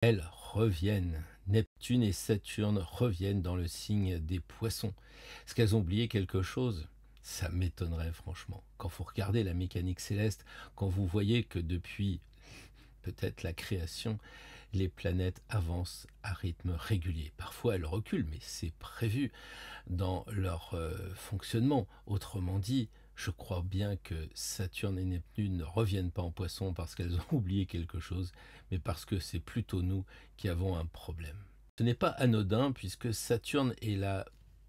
Elles reviennent. Neptune et Saturne reviennent dans le signe des Poissons. Est-ce qu'elles ont oublié quelque chose? Ça m'étonnerait franchement. Quand vous regardez la mécanique céleste, quand vous voyez que depuis peut-être la création, les planètes avancent à rythme régulier. Parfois elles reculent, mais c'est prévu dans leur fonctionnement. Autrement dit, je crois bien que Saturne et Neptune ne reviennent pas en Poisson parce qu'elles ont oublié quelque chose, mais parce que c'est plutôt nous qui avons un problème. Ce n'est pas anodin puisque Saturne est la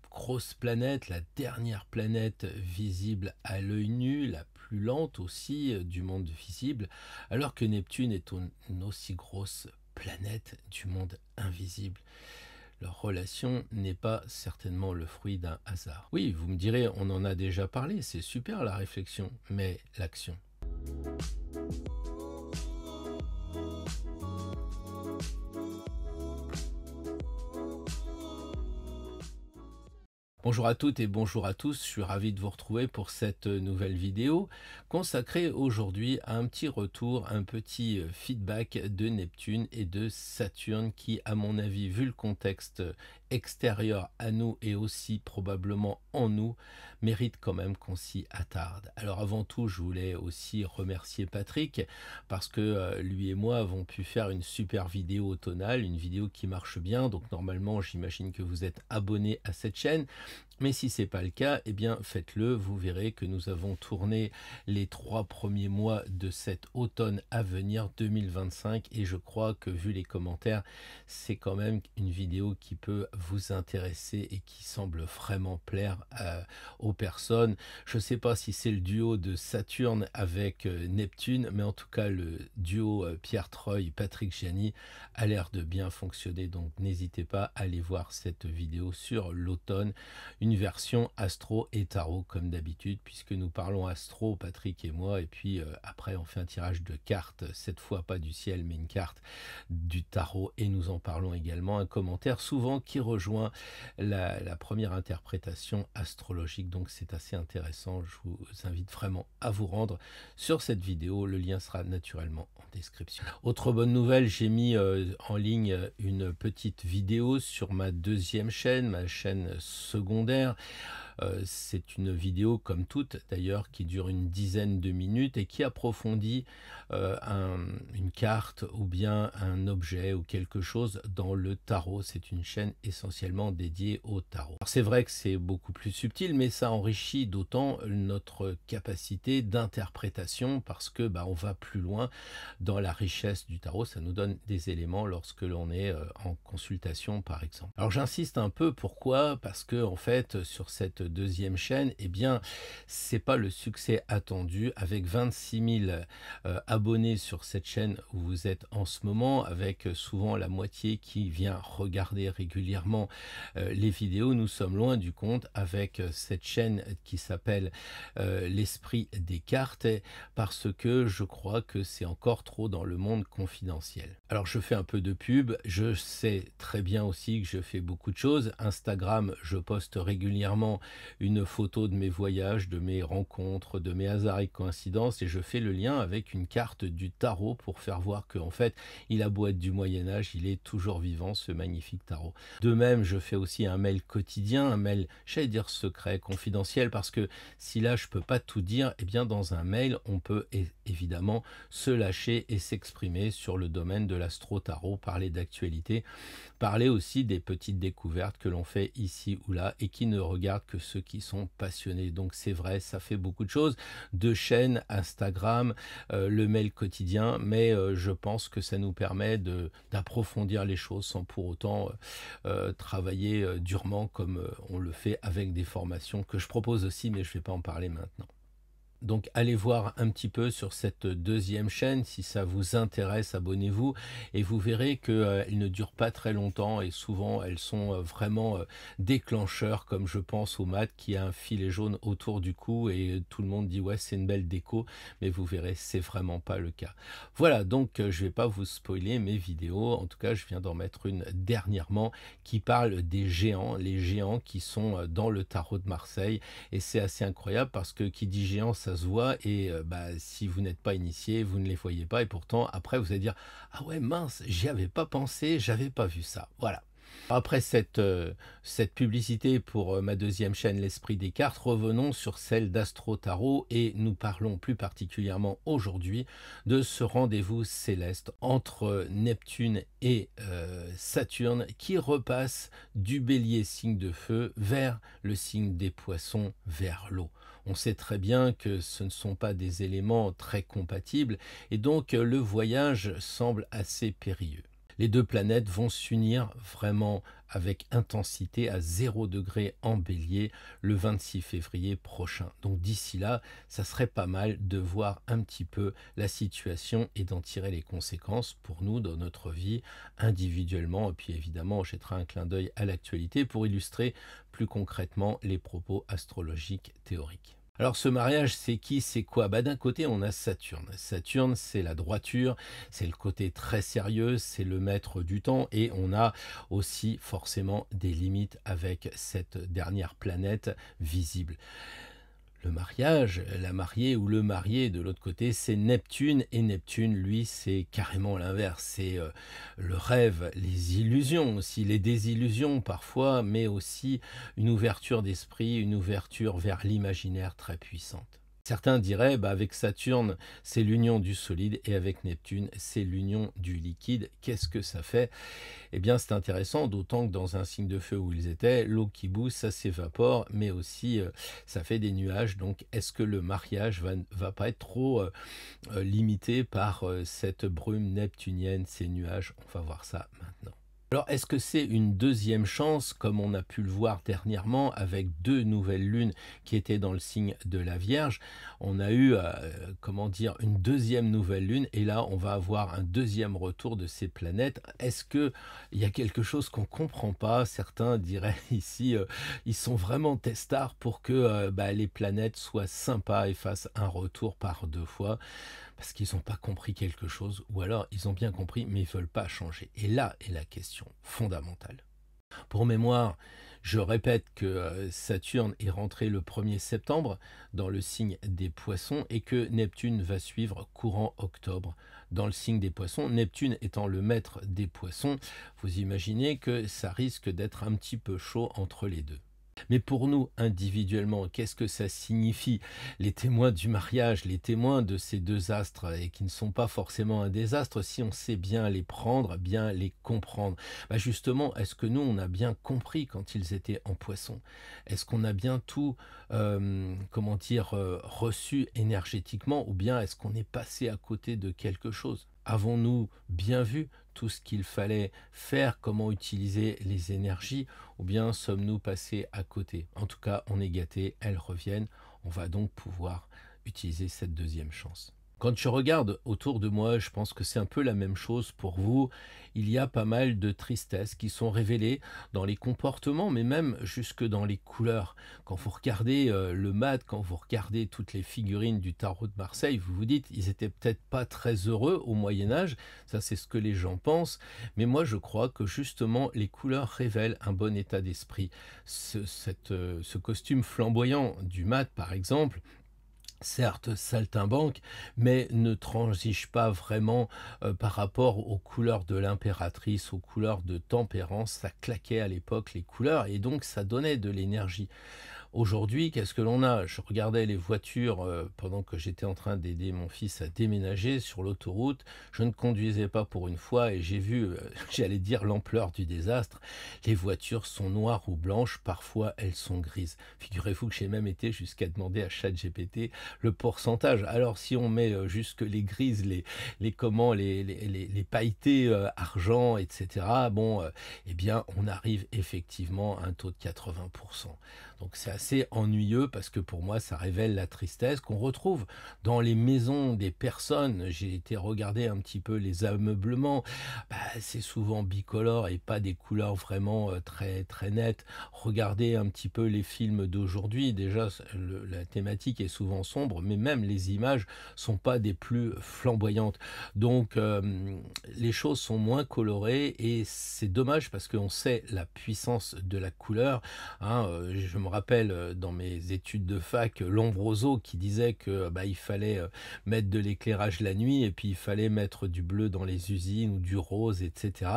grosse planète, la dernière planète visible à l'œil nu, la plus lente aussi du monde visible, alors que Neptune est une aussi grosse planète du monde invisible. Leur relation n'est pas certainement le fruit d'un hasard. Oui, vous me direz, on en a déjà parlé, c'est super la réflexion, mais l'action. Bonjour à toutes et bonjour à tous, je suis ravi de vous retrouver pour cette nouvelle vidéo consacrée aujourd'hui à un petit retour, un petit feedback de Neptune et de Saturne qui, à mon avis, vu le contexte extérieur à nous et aussi probablement en nous, mérite quand même qu'on s'y attarde. Alors avant tout, je voulais aussi remercier Patrick parce que lui et moi avons pu faire une super vidéo automnale, une vidéo qui marche bien, donc normalement j'imagine que vous êtes abonné à cette chaîne. Mais si ce n'est pas le cas, eh bien faites-le, vous verrez que nous avons tourné les 3 premiers mois de cet automne à venir 2025 et je crois que vu les commentaires, c'est quand même une vidéo qui peut vous intéresser et qui semble vraiment plaire aux personnes. Je ne sais pas si c'est le duo de Saturne avec Neptune, mais en tout cas le duo Pierre Troy-Patrick Gianni a l'air de bien fonctionner, donc n'hésitez pas à aller voir cette vidéo sur l'automne. Une version astro et tarot comme d'habitude puisque nous parlons astro Patrick et moi et puis après on fait un tirage de cartes, cette fois pas du ciel mais une carte du tarot et nous en parlons également, un commentaire souvent qui rejoint la première interprétation astrologique, donc c'est assez intéressant. Je vous invite vraiment à vous rendre sur cette vidéo, le lien sera naturellement en description. Autre bonne nouvelle, j'ai mis en ligne une petite vidéo sur ma deuxième chaîne, ma chaîne secondaire. C'est une vidéo comme toutes d'ailleurs qui dure une dizaine de minutes et qui approfondit une carte ou bien un objet ou quelque chose dans le tarot. C'est une chaîne essentiellement dédiée au tarot. C'est vrai que c'est beaucoup plus subtil, mais ça enrichit d'autant notre capacité d'interprétation parce que on va plus loin dans la richesse du tarot. Ça nous donne des éléments lorsque l'on est en consultation par exemple. Alors j'insiste un peu, pourquoi? Parce que en fait sur cette deuxième chaîne, eh bien c'est pas le succès attendu avec 26 000 abonnés sur cette chaîne où vous êtes en ce moment, avec souvent la moitié qui vient regarder régulièrement les vidéos. Nous sommes loin du compte avec cette chaîne qui s'appelle l'esprit des cartes parce que je crois que c'est encore trop dans le monde confidentiel. Alors je fais un peu de pub, je sais très bien aussi que je fais beaucoup de choses. Instagram, je poste régulièrement une photo de mes voyages, de mes rencontres, de mes hasards et coïncidences et je fais le lien avec une carte du tarot pour faire voir qu'en fait il a beau être du Moyen-Âge, il est toujours vivant ce magnifique tarot. De même, je fais aussi un mail quotidien, un mail, j'allais dire secret, confidentiel, parce que si là je peux pas tout dire, eh bien dans un mail on peut évidemment se lâcher et s'exprimer sur le domaine de l'astro-tarot, parler d'actualité, parler aussi des petites découvertes que l'on fait ici ou là et qui ne regardent que ceux qui sont passionnés. Donc c'est vrai, ça fait beaucoup de choses, de chaînes, Instagram, le mail quotidien, mais je pense que ça nous permet d'approfondir les choses sans pour autant travailler durement comme on le fait avec des formations que je propose aussi, mais je ne vais pas en parler maintenant. Donc allez voir un petit peu sur cette deuxième chaîne, si ça vous intéresse, abonnez-vous et vous verrez qu'elles ne durent pas très longtemps et souvent elles sont vraiment déclencheurs, comme je pense au mat qui a un filet jaune autour du cou et tout le monde dit ouais c'est une belle déco, mais vous verrez c'est vraiment pas le cas. Voilà, donc je vais pas vous spoiler mes vidéos, en tout cas je viens d'en mettre une dernièrement qui parle des géants, les géants qui sont dans le tarot de Marseille et c'est assez incroyable parce que qui dit géant ça ça se voit et si vous n'êtes pas initié, vous ne les voyez pas et pourtant après vous allez dire: «Ah ouais mince, j'y avais pas pensé, j'avais pas vu ça». Voilà. Après cette publicité pour ma deuxième chaîne L'Esprit des cartes, revenons sur celle d'Astro Tarot et nous parlons plus particulièrement aujourd'hui de ce rendez-vous céleste entre Neptune et Saturne qui repasse du Bélier, signe de feu, vers le signe des Poissons, vers l'eau. On sait très bien que ce ne sont pas des éléments très compatibles et donc le voyage semble assez périlleux. Les deux planètes vont s'unir vraiment avec intensité à 0 degré en Bélier le 26 février prochain. Donc d'ici là, ça serait pas mal de voir un petit peu la situation et d'en tirer les conséquences pour nous dans notre vie individuellement. Et puis évidemment, on jettera un clin d'œil à l'actualité pour illustrer plus concrètement les propos astrologiques théoriques. Alors ce mariage, c'est qui, c'est quoi? D'un côté, on a Saturne. Saturne, c'est la droiture, c'est le côté très sérieux, c'est le maître du temps et on a aussi forcément des limites avec cette dernière planète visible. Le mariage, la mariée ou le marié de l'autre côté, c'est Neptune. Et Neptune, lui, c'est carrément l'inverse. C'est le rêve, les illusions aussi, les désillusions parfois, mais aussi une ouverture d'esprit, une ouverture vers l'imaginaire très puissante. Certains diraient, avec Saturne, c'est l'union du solide, et avec Neptune, c'est l'union du liquide. Qu'est-ce que ça fait? Eh bien, c'est intéressant, d'autant que dans un signe de feu où ils étaient, l'eau qui bouge, ça s'évapore, mais aussi, ça fait des nuages. Donc, est-ce que le mariage va pas être trop limité par cette brume neptunienne, ces nuages? On va voir ça maintenant. Alors, est-ce que c'est une deuxième chance, comme on a pu le voir dernièrement avec deux nouvelles lunes qui étaient dans le signe de la Vierge? On a eu, une deuxième nouvelle lune, et là, on va avoir un deuxième retour de ces planètes. Est-ce qu'il y a quelque chose qu'on ne comprend pas? Certains diraient ici, ils sont vraiment testards pour que les planètes soient sympas et fassent un retour par deux fois. Parce qu'ils n'ont pas compris quelque chose, ou alors ils ont bien compris, mais ils ne veulent pas changer. Et là est la question fondamentale. Pour mémoire, je répète que Saturne est rentré le 1er septembre dans le signe des Poissons et que Neptune va suivre courant octobre dans le signe des Poissons. Neptune étant le maître des Poissons, vous imaginez que ça risque d'être un petit peu chaud entre les deux. Mais pour nous, individuellement, qu'est-ce que ça signifie? Les témoins du mariage, les témoins de ces deux astres, et qui ne sont pas forcément un désastre, si on sait bien les prendre, bien les comprendre. Justement, est-ce que nous, on a bien compris quand ils étaient en Poisson? Est-ce qu'on a bien tout, reçu énergétiquement, ou bien est-ce qu'on est passé à côté de quelque chose? Avons-nous bien vu tout ce qu'il fallait faire, comment utiliser les énergies, ou bien sommes-nous passés à côté? En tout cas, on est gâtés, elles reviennent. On va donc pouvoir utiliser cette deuxième chance. Quand je regarde autour de moi, je pense que c'est un peu la même chose pour vous. Il y a pas mal de tristesses qui sont révélées dans les comportements, mais même jusque dans les couleurs. Quand vous regardez le mat, quand vous regardez toutes les figurines du tarot de Marseille, vous vous dites, ils étaient peut-être pas très heureux au Moyen-Âge. Ça, c'est ce que les gens pensent. Mais moi, je crois que justement, les couleurs révèlent un bon état d'esprit. Ce costume flamboyant du mat, par exemple, certes saltimbanque, mais ne transige pas vraiment par rapport aux couleurs de l'impératrice, aux couleurs de tempérance. Ça claquait à l'époque les couleurs et donc ça donnait de l'énergie. Aujourd'hui, qu'est-ce que l'on a? Je regardais les voitures pendant que j'étais en train d'aider mon fils à déménager sur l'autoroute. Je ne conduisais pas pour une fois et j'ai vu, j'allais dire, l'ampleur du désastre. Les voitures sont noires ou blanches, parfois elles sont grises. Figurez-vous que j'ai même été jusqu'à demander à ChatGPT le pourcentage. Alors si on met jusque les grises, les pailletés argent, etc., eh bien on arrive effectivement à un taux de 80%. Donc c'est assez ennuyeux parce que pour moi ça révèle la tristesse qu'on retrouve dans les maisons des personnes. J'ai été regarder un petit peu les ameublements, c'est souvent bicolore et pas des couleurs vraiment très très nettes. Regardez un petit peu les films d'aujourd'hui, déjà la thématique est souvent sombre, mais même les images sont pas des plus flamboyantes. Donc les choses sont moins colorées et c'est dommage parce qu'on sait la puissance de la couleur. Je me rappelle rappelle dans mes études de fac Lombroso qui disait que il fallait mettre de l'éclairage la nuit et puis il fallait mettre du bleu dans les usines ou du rose, etc.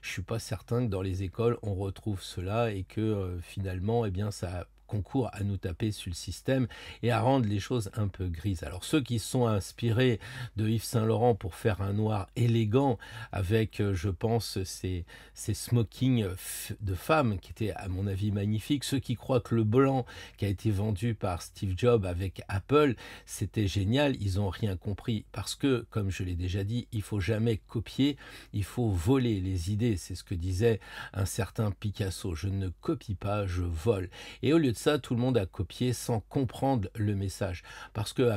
Je suis pas certain que dans les écoles on retrouve cela et que finalement, eh bien, ça concourt à nous taper sur le système et à rendre les choses un peu grises. Alors ceux qui se sont inspirés de Yves Saint Laurent pour faire un noir élégant avec, je pense, ces smokings de femmes qui étaient à mon avis magnifiques, ceux qui croient que le blanc qui a été vendu par Steve Jobs avec Apple, c'était génial, ils n'ont rien compris parce que, comme je l'ai déjà dit, il faut jamais copier, il faut voler les idées, c'est ce que disait un certain Picasso, je ne copie pas, je vole. Et au lieu de ça, tout le monde a copié sans comprendre le message. Parce que,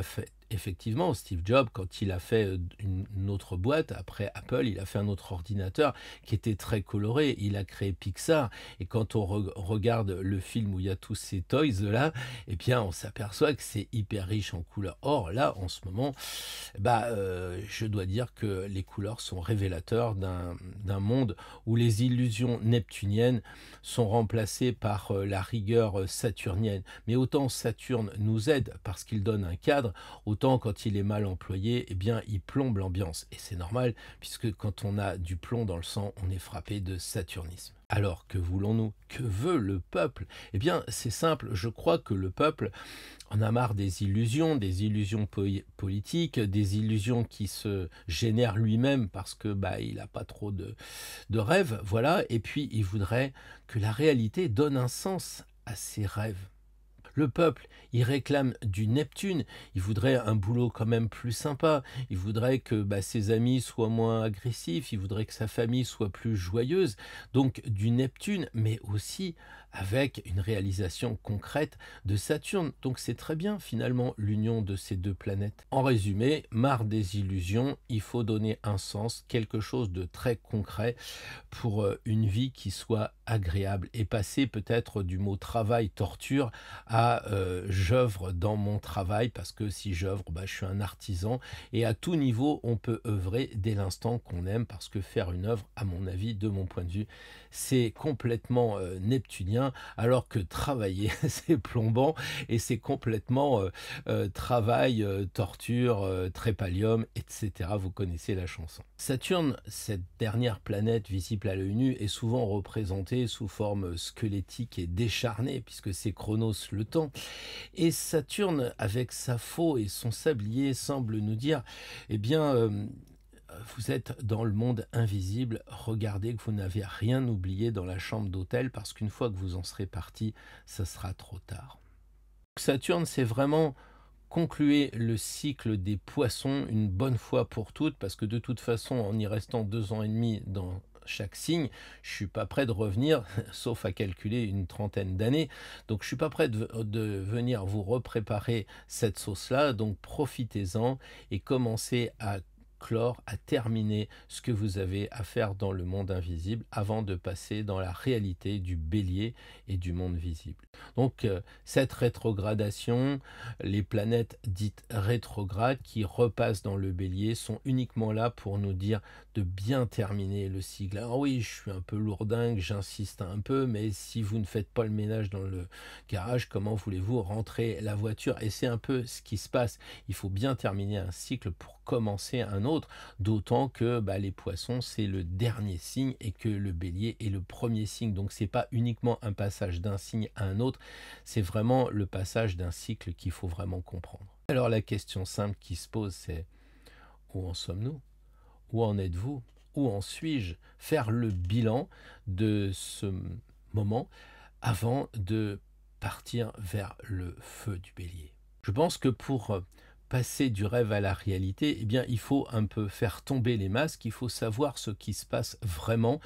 effectivement, Steve Jobs, quand il a fait une autre boîte, après Apple, il a fait un autre ordinateur qui était très coloré. Il a créé Pixar. Et quand on regarde le film où il y a tous ces toys-là, eh bien, on s'aperçoit que c'est hyper riche en couleurs. Or, là, en ce moment, je dois dire que les couleurs sont révélateurs d'un monde où les illusions neptuniennes sont remplacées par la rigueur saturnienne. Mais autant Saturne nous aide parce qu'il donne un cadre, autant quand il est mal employé, eh bien, il plombe l'ambiance. Et c'est normal, puisque quand on a du plomb dans le sang, on est frappé de saturnisme. Alors, que voulons-nous? Que veut le peuple? Eh bien, c'est simple, je crois que le peuple en a marre des illusions politiques, des illusions qui se génèrent lui-même parce que il n'a pas trop de rêves, voilà, et puis il voudrait que la réalité donne un sens à ses rêves. Le peuple, il réclame du Neptune, il voudrait un boulot quand même plus sympa, il voudrait que ses amis soient moins agressifs, il voudrait que sa famille soit plus joyeuse, donc du Neptune, mais aussi avec une réalisation concrète de Saturne. Donc c'est très bien finalement l'union de ces deux planètes. En résumé, marre des illusions, il faut donner un sens, quelque chose de très concret pour une vie qui soit agréable et passer peut-être du mot travail, torture à j'œuvre dans mon travail parce que si j'œuvre, je suis un artisan et à tout niveau on peut œuvrer dès l'instant qu'on aime parce que faire une œuvre, à mon avis, de mon point de vue, c'est complètement neptunien alors que travailler c'est plombant et c'est complètement travail, torture, trépalium, etc. Vous connaissez la chanson. Saturne, cette dernière planète visible à l'œil nu, est souvent représentée sous forme squelettique et décharnée puisque c'est Chronos le temps. Et Saturne, avec sa faux et son sablier, semble nous dire, eh bien, vous êtes dans le monde invisible, regardez que vous n'avez rien oublié dans la chambre d'hôtel parce qu'une fois que vous en serez parti, ça sera trop tard. Saturne, c'est vraiment concluer le cycle des poissons une bonne fois pour toutes, parce que de toute façon, en y restant 2 ans et demi dans chaque signe, je suis pas prêt de revenir, sauf à calculer une trentaine d'années. Donc je suis pas prêt de venir vous repréparer cette sauce-là, donc profitez-en et commencez à clore, à terminer ce que vous avez à faire dans le monde invisible avant de passer dans la réalité du bélier et du monde visible. Donc cette rétrogradation, les planètes dites rétrogrades qui repassent dans le bélier sont uniquement là pour nous dire de bien terminer le cycle. Alors oui, je suis un peu lourdingue, j'insiste un peu, mais si vous ne faites pas le ménage dans le garage, comment voulez-vous rentrer la voiture? Et c'est un peu ce qui se passe. Il faut bien terminer un cycle pour commencer un autre, d'autant que les poissons c'est le dernier signe et que le bélier est le premier signe, donc c'est pas uniquement un passage d'un signe à un autre, c'est vraiment le passage d'un cycle qu'il faut vraiment comprendre. Alors la question simple qui se pose, c'est où en sommes-nous? Où en êtes-vous? Où en suis-je? Faire le bilan de ce moment avant de partir vers le feu du bélier. Je pense que pour passer du rêve à la réalité, eh bien, il faut un peu faire tomber les masques, il faut savoir ce qui se passe vraiment.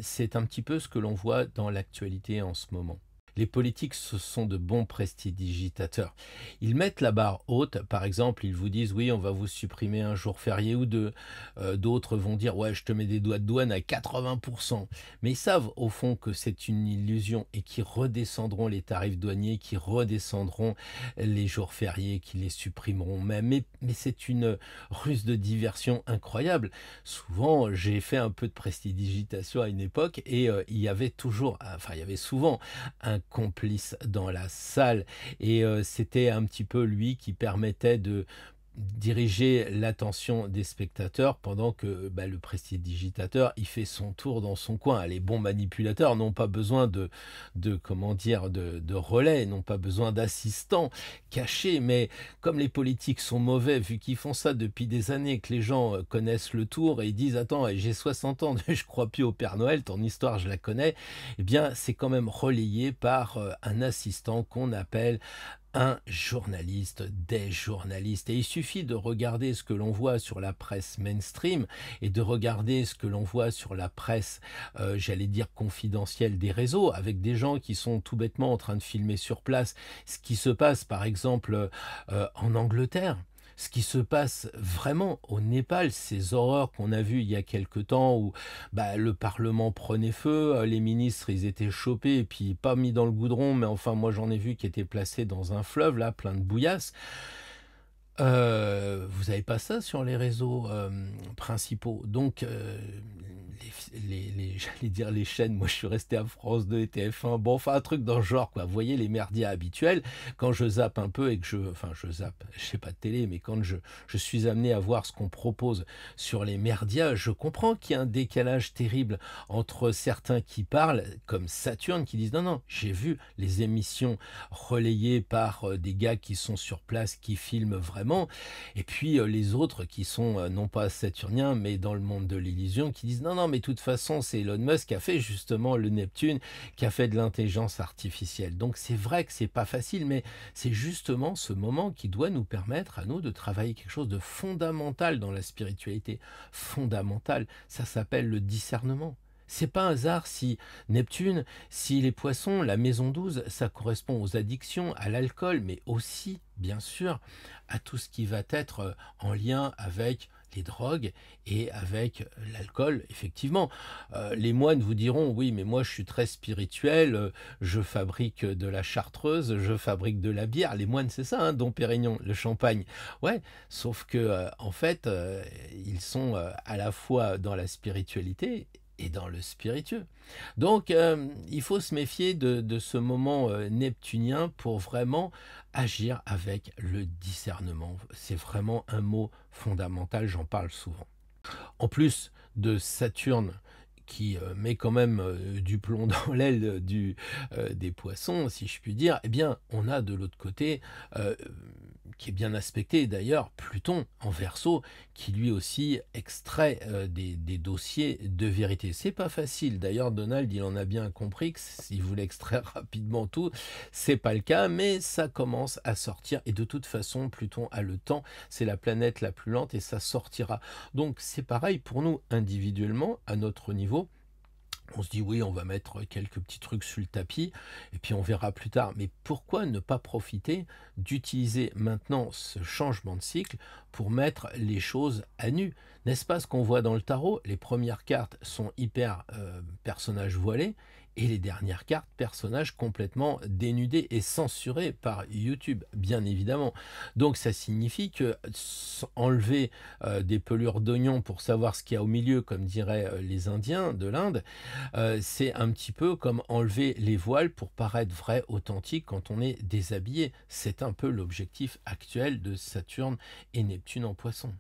C'est un petit peu ce que l'on voit dans l'actualité en ce moment. Les politiques, ce sont de bons prestidigitateurs. Ils mettent la barre haute, par exemple, ils vous disent oui, on va vous supprimer un jour férié ou deux. D'autres vont dire ouais, je te mets des doigts de douane à 80%. Mais ils savent au fond que c'est une illusion et qu'ils redescendront les tarifs douaniers, qu'ils redescendront les jours fériés, qu'ils les supprimeront même. Mais c'est une ruse de diversion incroyable. Souvent, j'ai fait un peu de prestidigitation à une époque et il y avait souvent un complice dans la salle et c'était un petit peu lui qui permettait de diriger l'attention des spectateurs pendant que le prestidigitateur il fait son tour dans son coin. Les bons manipulateurs n'ont pas besoin comment dire de relais, n'ont pas besoin d'assistants cachés, mais comme les politiques sont mauvais, vu qu'ils font ça depuis des années, que les gens connaissent le tour et ils disent attends, j'ai 60 ans, je crois plus au Père Noël, ton histoire je la connais, eh bien c'est quand même relayé par un assistant qu'on appelle un journaliste, des journalistes. Et il suffit de regarder ce que l'on voit sur la presse mainstream et de regarder ce que l'on voit sur la presse, j'allais dire confidentielle des réseaux, avec des gens qui sont tout bêtement en train de filmer sur place ce qui se passe par exemple en Angleterre. Ce qui se passe vraiment au Népal, ces horreurs qu'on a vues il y a quelque temps où le Parlement prenait feu, les ministres ils étaient chopés et puis pas mis dans le goudron, mais enfin moi j'en ai vu qui étaient placés dans un fleuve là plein de bouillasse. Vous avez pas ça sur les réseaux principaux. Donc, j'allais dire les chaînes, moi je suis resté à France 2 et TF1, bon, enfin un truc dans le genre, quoi. Vous voyez les merdias habituels, quand je zappe un peu et que je zappe, je sais pas de télé, mais quand je suis amené à voir ce qu'on propose sur les merdias, je comprends qu'il y a un décalage terrible entre certains qui parlent, comme Saturne, qui disent non, non, j'ai vu les émissions relayées par des gars qui sont sur place, qui filment vraiment. Et puis les autres qui sont non pas saturniens mais dans le monde de l'illusion qui disent non non mais de toute façon c'est Elon Musk qui a fait justement le Neptune, qui a fait de l'intelligence artificielle. Donc c'est vrai que c'est pas facile, mais c'est justement ce moment qui doit nous permettre à nous de travailler quelque chose de fondamental dans la spiritualité. Fondamental, ça s'appelle le discernement. C'est pas un hasard si Neptune, si les poissons, la maison 12, ça correspond aux addictions, à l'alcool, mais aussi, bien sûr, à tout ce qui va être en lien avec les drogues et avec l'alcool. Effectivement, les moines vous diront, oui, mais moi je suis très spirituel, je fabrique de la chartreuse, je fabrique de la bière. Les moines, c'est ça, hein, Dom Pérignon, le champagne. Ouais, sauf que, en fait, ils sont à la fois dans la spiritualité et dans le spiritueux. Donc, il faut se méfier de ce moment neptunien pour vraiment agir avec le discernement. C'est vraiment un mot fondamental, j'en parle souvent. En plus de Saturne, qui met quand même du plomb dans l'aile des poissons, si je puis dire, eh bien, on a de l'autre côté, qui est bien aspecté d'ailleurs, Pluton en Verseau, qui lui aussi extrait des dossiers de vérité. C'est pas facile, d'ailleurs Donald, il en a bien compris que s'il voulait extraire rapidement tout, c'est pas le cas, mais ça commence à sortir, et de toute façon, Pluton a le temps, c'est la planète la plus lente, et ça sortira. Donc c'est pareil pour nous, individuellement, à notre niveau. On se dit oui, on va mettre quelques petits trucs sur le tapis et puis on verra plus tard. Mais pourquoi ne pas profiter d'utiliser maintenant ce changement de cycle pour mettre les choses à nu? N'est-ce pas ce qu'on voit dans le tarot? Les premières cartes sont hyper personnages voilés et les dernières cartes, personnages complètement dénudés et censurés par YouTube, bien évidemment. Donc ça signifie que enlever des pelures d'oignon pour savoir ce qu'il y a au milieu, comme diraient les Indiens de l'Inde, c'est un petit peu comme enlever les voiles pour paraître vrai, authentique quand on est déshabillé. C'est un peu l'objectif actuel de Saturne et Neptune en Poisson.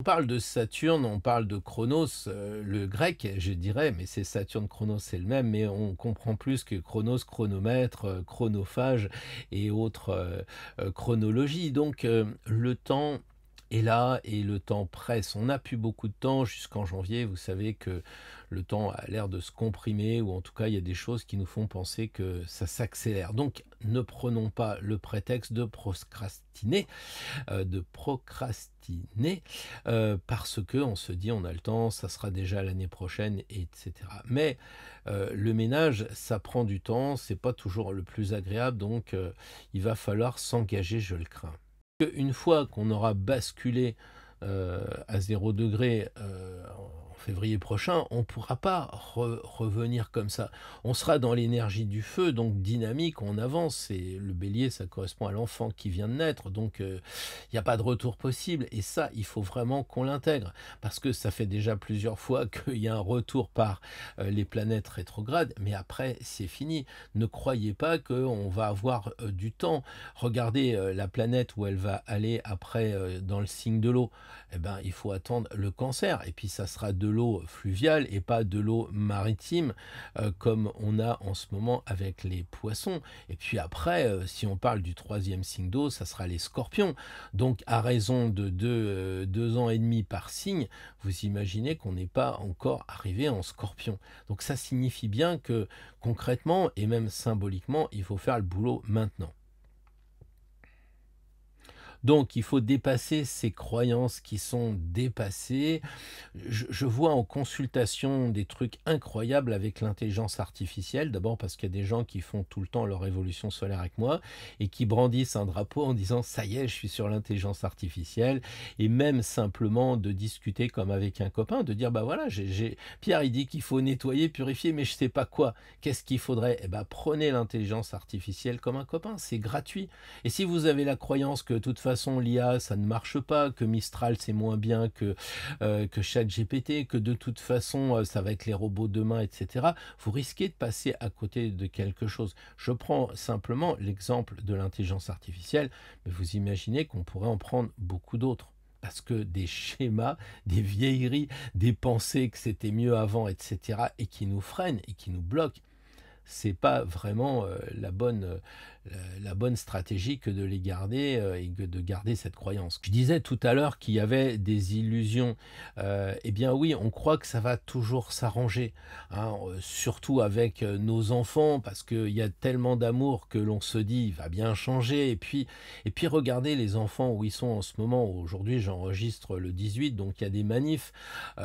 On parle de Saturne, on parle de Chronos, le grec, je dirais, mais c'est Saturne, Chronos, c'est le même, mais on comprend plus que Chronos, chronomètre, chronophage et autres chronologies. Donc le temps est là et le temps presse. On n'a plus beaucoup de temps jusqu'en janvier. Vous savez que le temps a l'air de se comprimer, ou en tout cas il y a des choses qui nous font penser que ça s'accélère. Donc ne prenons pas le prétexte de procrastiner, parce que on se dit on a le temps, ça sera déjà l'année prochaine, etc. Mais le ménage, ça prend du temps, c'est pas toujours le plus agréable, donc il va falloir s'engager, je le crains. Une fois qu'on aura basculé à 0 degré, février prochain, on ne pourra pas revenir comme ça. On sera dans l'énergie du feu, donc dynamique, on avance. Et le bélier, ça correspond à l'enfant qui vient de naître, donc il n'y a pas de retour possible. Et ça, il faut vraiment qu'on l'intègre, parce que ça fait déjà plusieurs fois qu'il y a un retour par les planètes rétrogrades, mais après, c'est fini. Ne croyez pas qu'on va avoir du temps. Regardez la planète où elle va aller après dans le signe de l'eau. Eh ben, il faut attendre le cancer. Et puis, ça sera de l'eau fluviale et pas de l'eau maritime comme on a en ce moment avec les poissons. Et puis après, si on parle du troisième signe d'eau, ça sera les scorpions. Donc, à raison de 2 ans et demi par signe, vous imaginez qu'on n'est pas encore arrivé en scorpion. Donc, ça signifie bien que concrètement et même symboliquement, il faut faire le boulot maintenant. Donc, il faut dépasser ces croyances qui sont dépassées. Je vois en consultation des trucs incroyables avec l'intelligence artificielle. D'abord parce qu'il y a des gens qui font tout le temps leur révolution solaire avec moi et qui brandissent un drapeau en disant ça y est, je suis sur l'intelligence artificielle. Et même simplement de discuter comme avec un copain, de dire bah voilà, Pierre il dit qu'il faut nettoyer, purifier, mais je sais pas quoi. Qu'est-ce qu'il faudrait? Eh ben prenez l'intelligence artificielle comme un copain, c'est gratuit. Et si vous avez la croyance que de toute façon l'IA ça ne marche pas, que Mistral c'est moins bien que ChatGPT, que de toute façon ça va être les robots demain, etc., vous risquez de passer à côté de quelque chose. Je prends simplement l'exemple de l'intelligence artificielle, mais vous imaginez qu'on pourrait en prendre beaucoup d'autres. Parce que des schémas, des vieilleries, des pensées que c'était mieux avant, etc., et qui nous freinent et qui nous bloquent, c'est pas vraiment la bonne stratégie que de les garder et que de garder cette croyance. Je disais tout à l'heure qu'il y avait des illusions. Eh bien oui, on croit que ça va toujours s'arranger, hein, surtout avec nos enfants, parce qu'il y a tellement d'amour que l'on se dit il va bien changer. Et puis regardez les enfants où ils sont en ce moment. Aujourd'hui, j'enregistre le 18, donc il y a des manifs.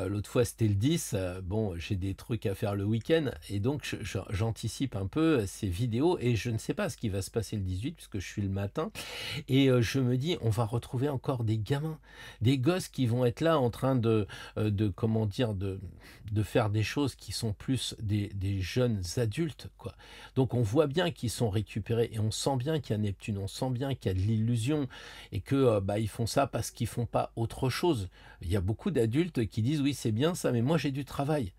L'autre fois, c'était le 10. Bon, j'ai des trucs à faire le week-end, et donc j'anticipe un peu ces vidéos, et je ne sais pas ce qui va se passer le 18 puisque je suis le matin, et je me dis on va retrouver encore des gamins, des gosses qui vont être là en train comment dire, de faire des choses qui sont plus des jeunes adultes, quoi. Donc on voit bien qu'ils sont récupérés, et on sent bien qu'il y a Neptune, on sent bien qu'il y a de l'illusion, et que ils font ça parce qu'ils font pas autre chose. Il y a beaucoup d'adultes qui disent oui c'est bien ça, mais moi j'ai du travail.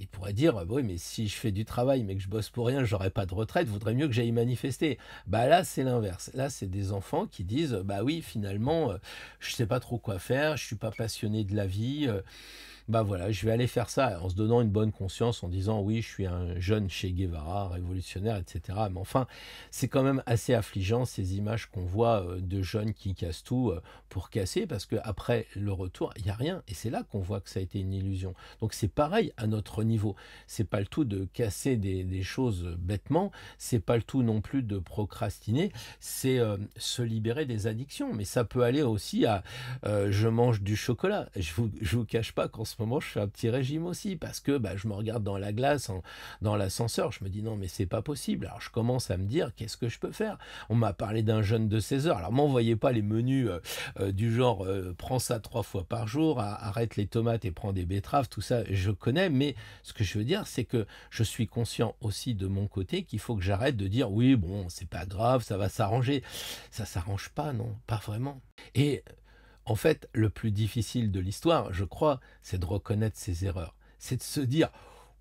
Il pourrait dire, oui, mais si je fais du travail, mais que je bosse pour rien, j'aurai pas de retraite, vaudrait mieux que j'aille manifester. Bah là, c'est l'inverse. Là, c'est des enfants qui disent, bah oui, finalement, je sais pas trop quoi faire, je suis pas passionné de la vie. Bah voilà, je vais aller faire ça en se donnant une bonne conscience, en disant oui, je suis un jeune Che Guevara, révolutionnaire, etc. Mais enfin, c'est quand même assez affligeant ces images qu'on voit de jeunes qui cassent tout pour casser, parce qu'après le retour, il n'y a rien. Et c'est là qu'on voit que ça a été une illusion. Donc c'est pareil à notre niveau. C'est pas le tout de casser des choses bêtement, c'est pas le tout non plus de procrastiner, c'est se libérer des addictions. Mais ça peut aller aussi à je mange du chocolat. Je vous cache pas qu'en ce moment je fais un petit régime aussi, parce que je me regarde dans la glace, dans l'ascenseur, je me dis non mais c'est pas possible. Alors je commence à me dire qu'est-ce que je peux faire. On m'a parlé d'un jeûne de 16 heures. Alors m'envoyez pas les menus du genre prends ça 3 fois par jour, arrête les tomates et prends des betteraves, tout ça je connais, mais ce que je veux dire c'est que je suis conscient aussi de mon côté qu'il faut que j'arrête de dire oui bon c'est pas grave, ça va s'arranger. Ça s'arrange pas, non, pas vraiment. Et en fait, le plus difficile de l'histoire, je crois, c'est de reconnaître ses erreurs. C'est de se dire,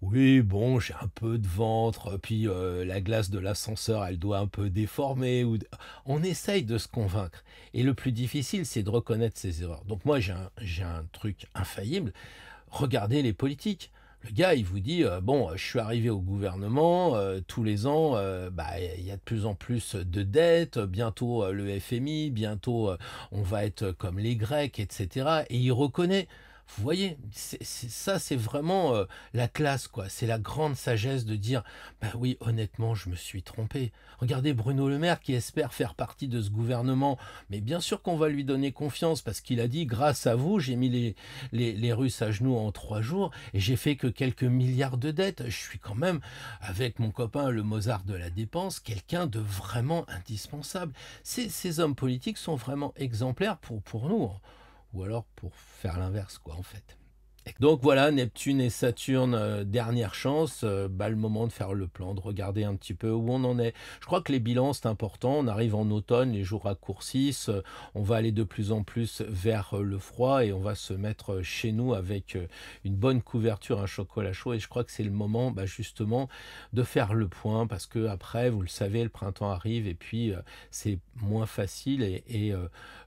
oui, bon, j'ai un peu de ventre, puis la glace de l'ascenseur, elle doit un peu déformer. On essaye de se convaincre. Et le plus difficile, c'est de reconnaître ses erreurs. Donc moi, j'ai un truc infaillible. Regardez les politiques. Le gars, il vous dit, bon, je suis arrivé au gouvernement, tous les ans, il y a de plus en plus de dettes, bientôt le FMI, bientôt on va être comme les Grecs, etc. Et il reconnaît. Vous voyez, ça c'est vraiment la classe, quoi. C'est la grande sagesse de dire, bah oui, honnêtement, je me suis trompé. Regardez Bruno Le Maire qui espère faire partie de ce gouvernement, mais bien sûr qu'on va lui donner confiance parce qu'il a dit, grâce à vous, j'ai mis les Russes à genoux en 3 jours et j'ai fait que quelques milliards de dettes. Je suis quand même, avec mon copain le Mozart de la dépense, quelqu'un de vraiment indispensable. Ces hommes politiques sont vraiment exemplaires pour nous, ou alors pour faire l'inverse, quoi, en fait. Et donc voilà, Neptune et Saturne, dernière chance, bah, le moment de faire le plan, de regarder un petit peu où on en est. Je crois que les bilans, c'est important. On arrive en automne, les jours raccourcissent, on va aller de plus en plus vers le froid et on va se mettre chez nous avec une bonne couverture, un chocolat chaud. Et je crois que c'est le moment, bah, justement, de faire le point parce que après, vous le savez, le printemps arrive et puis c'est moins facile et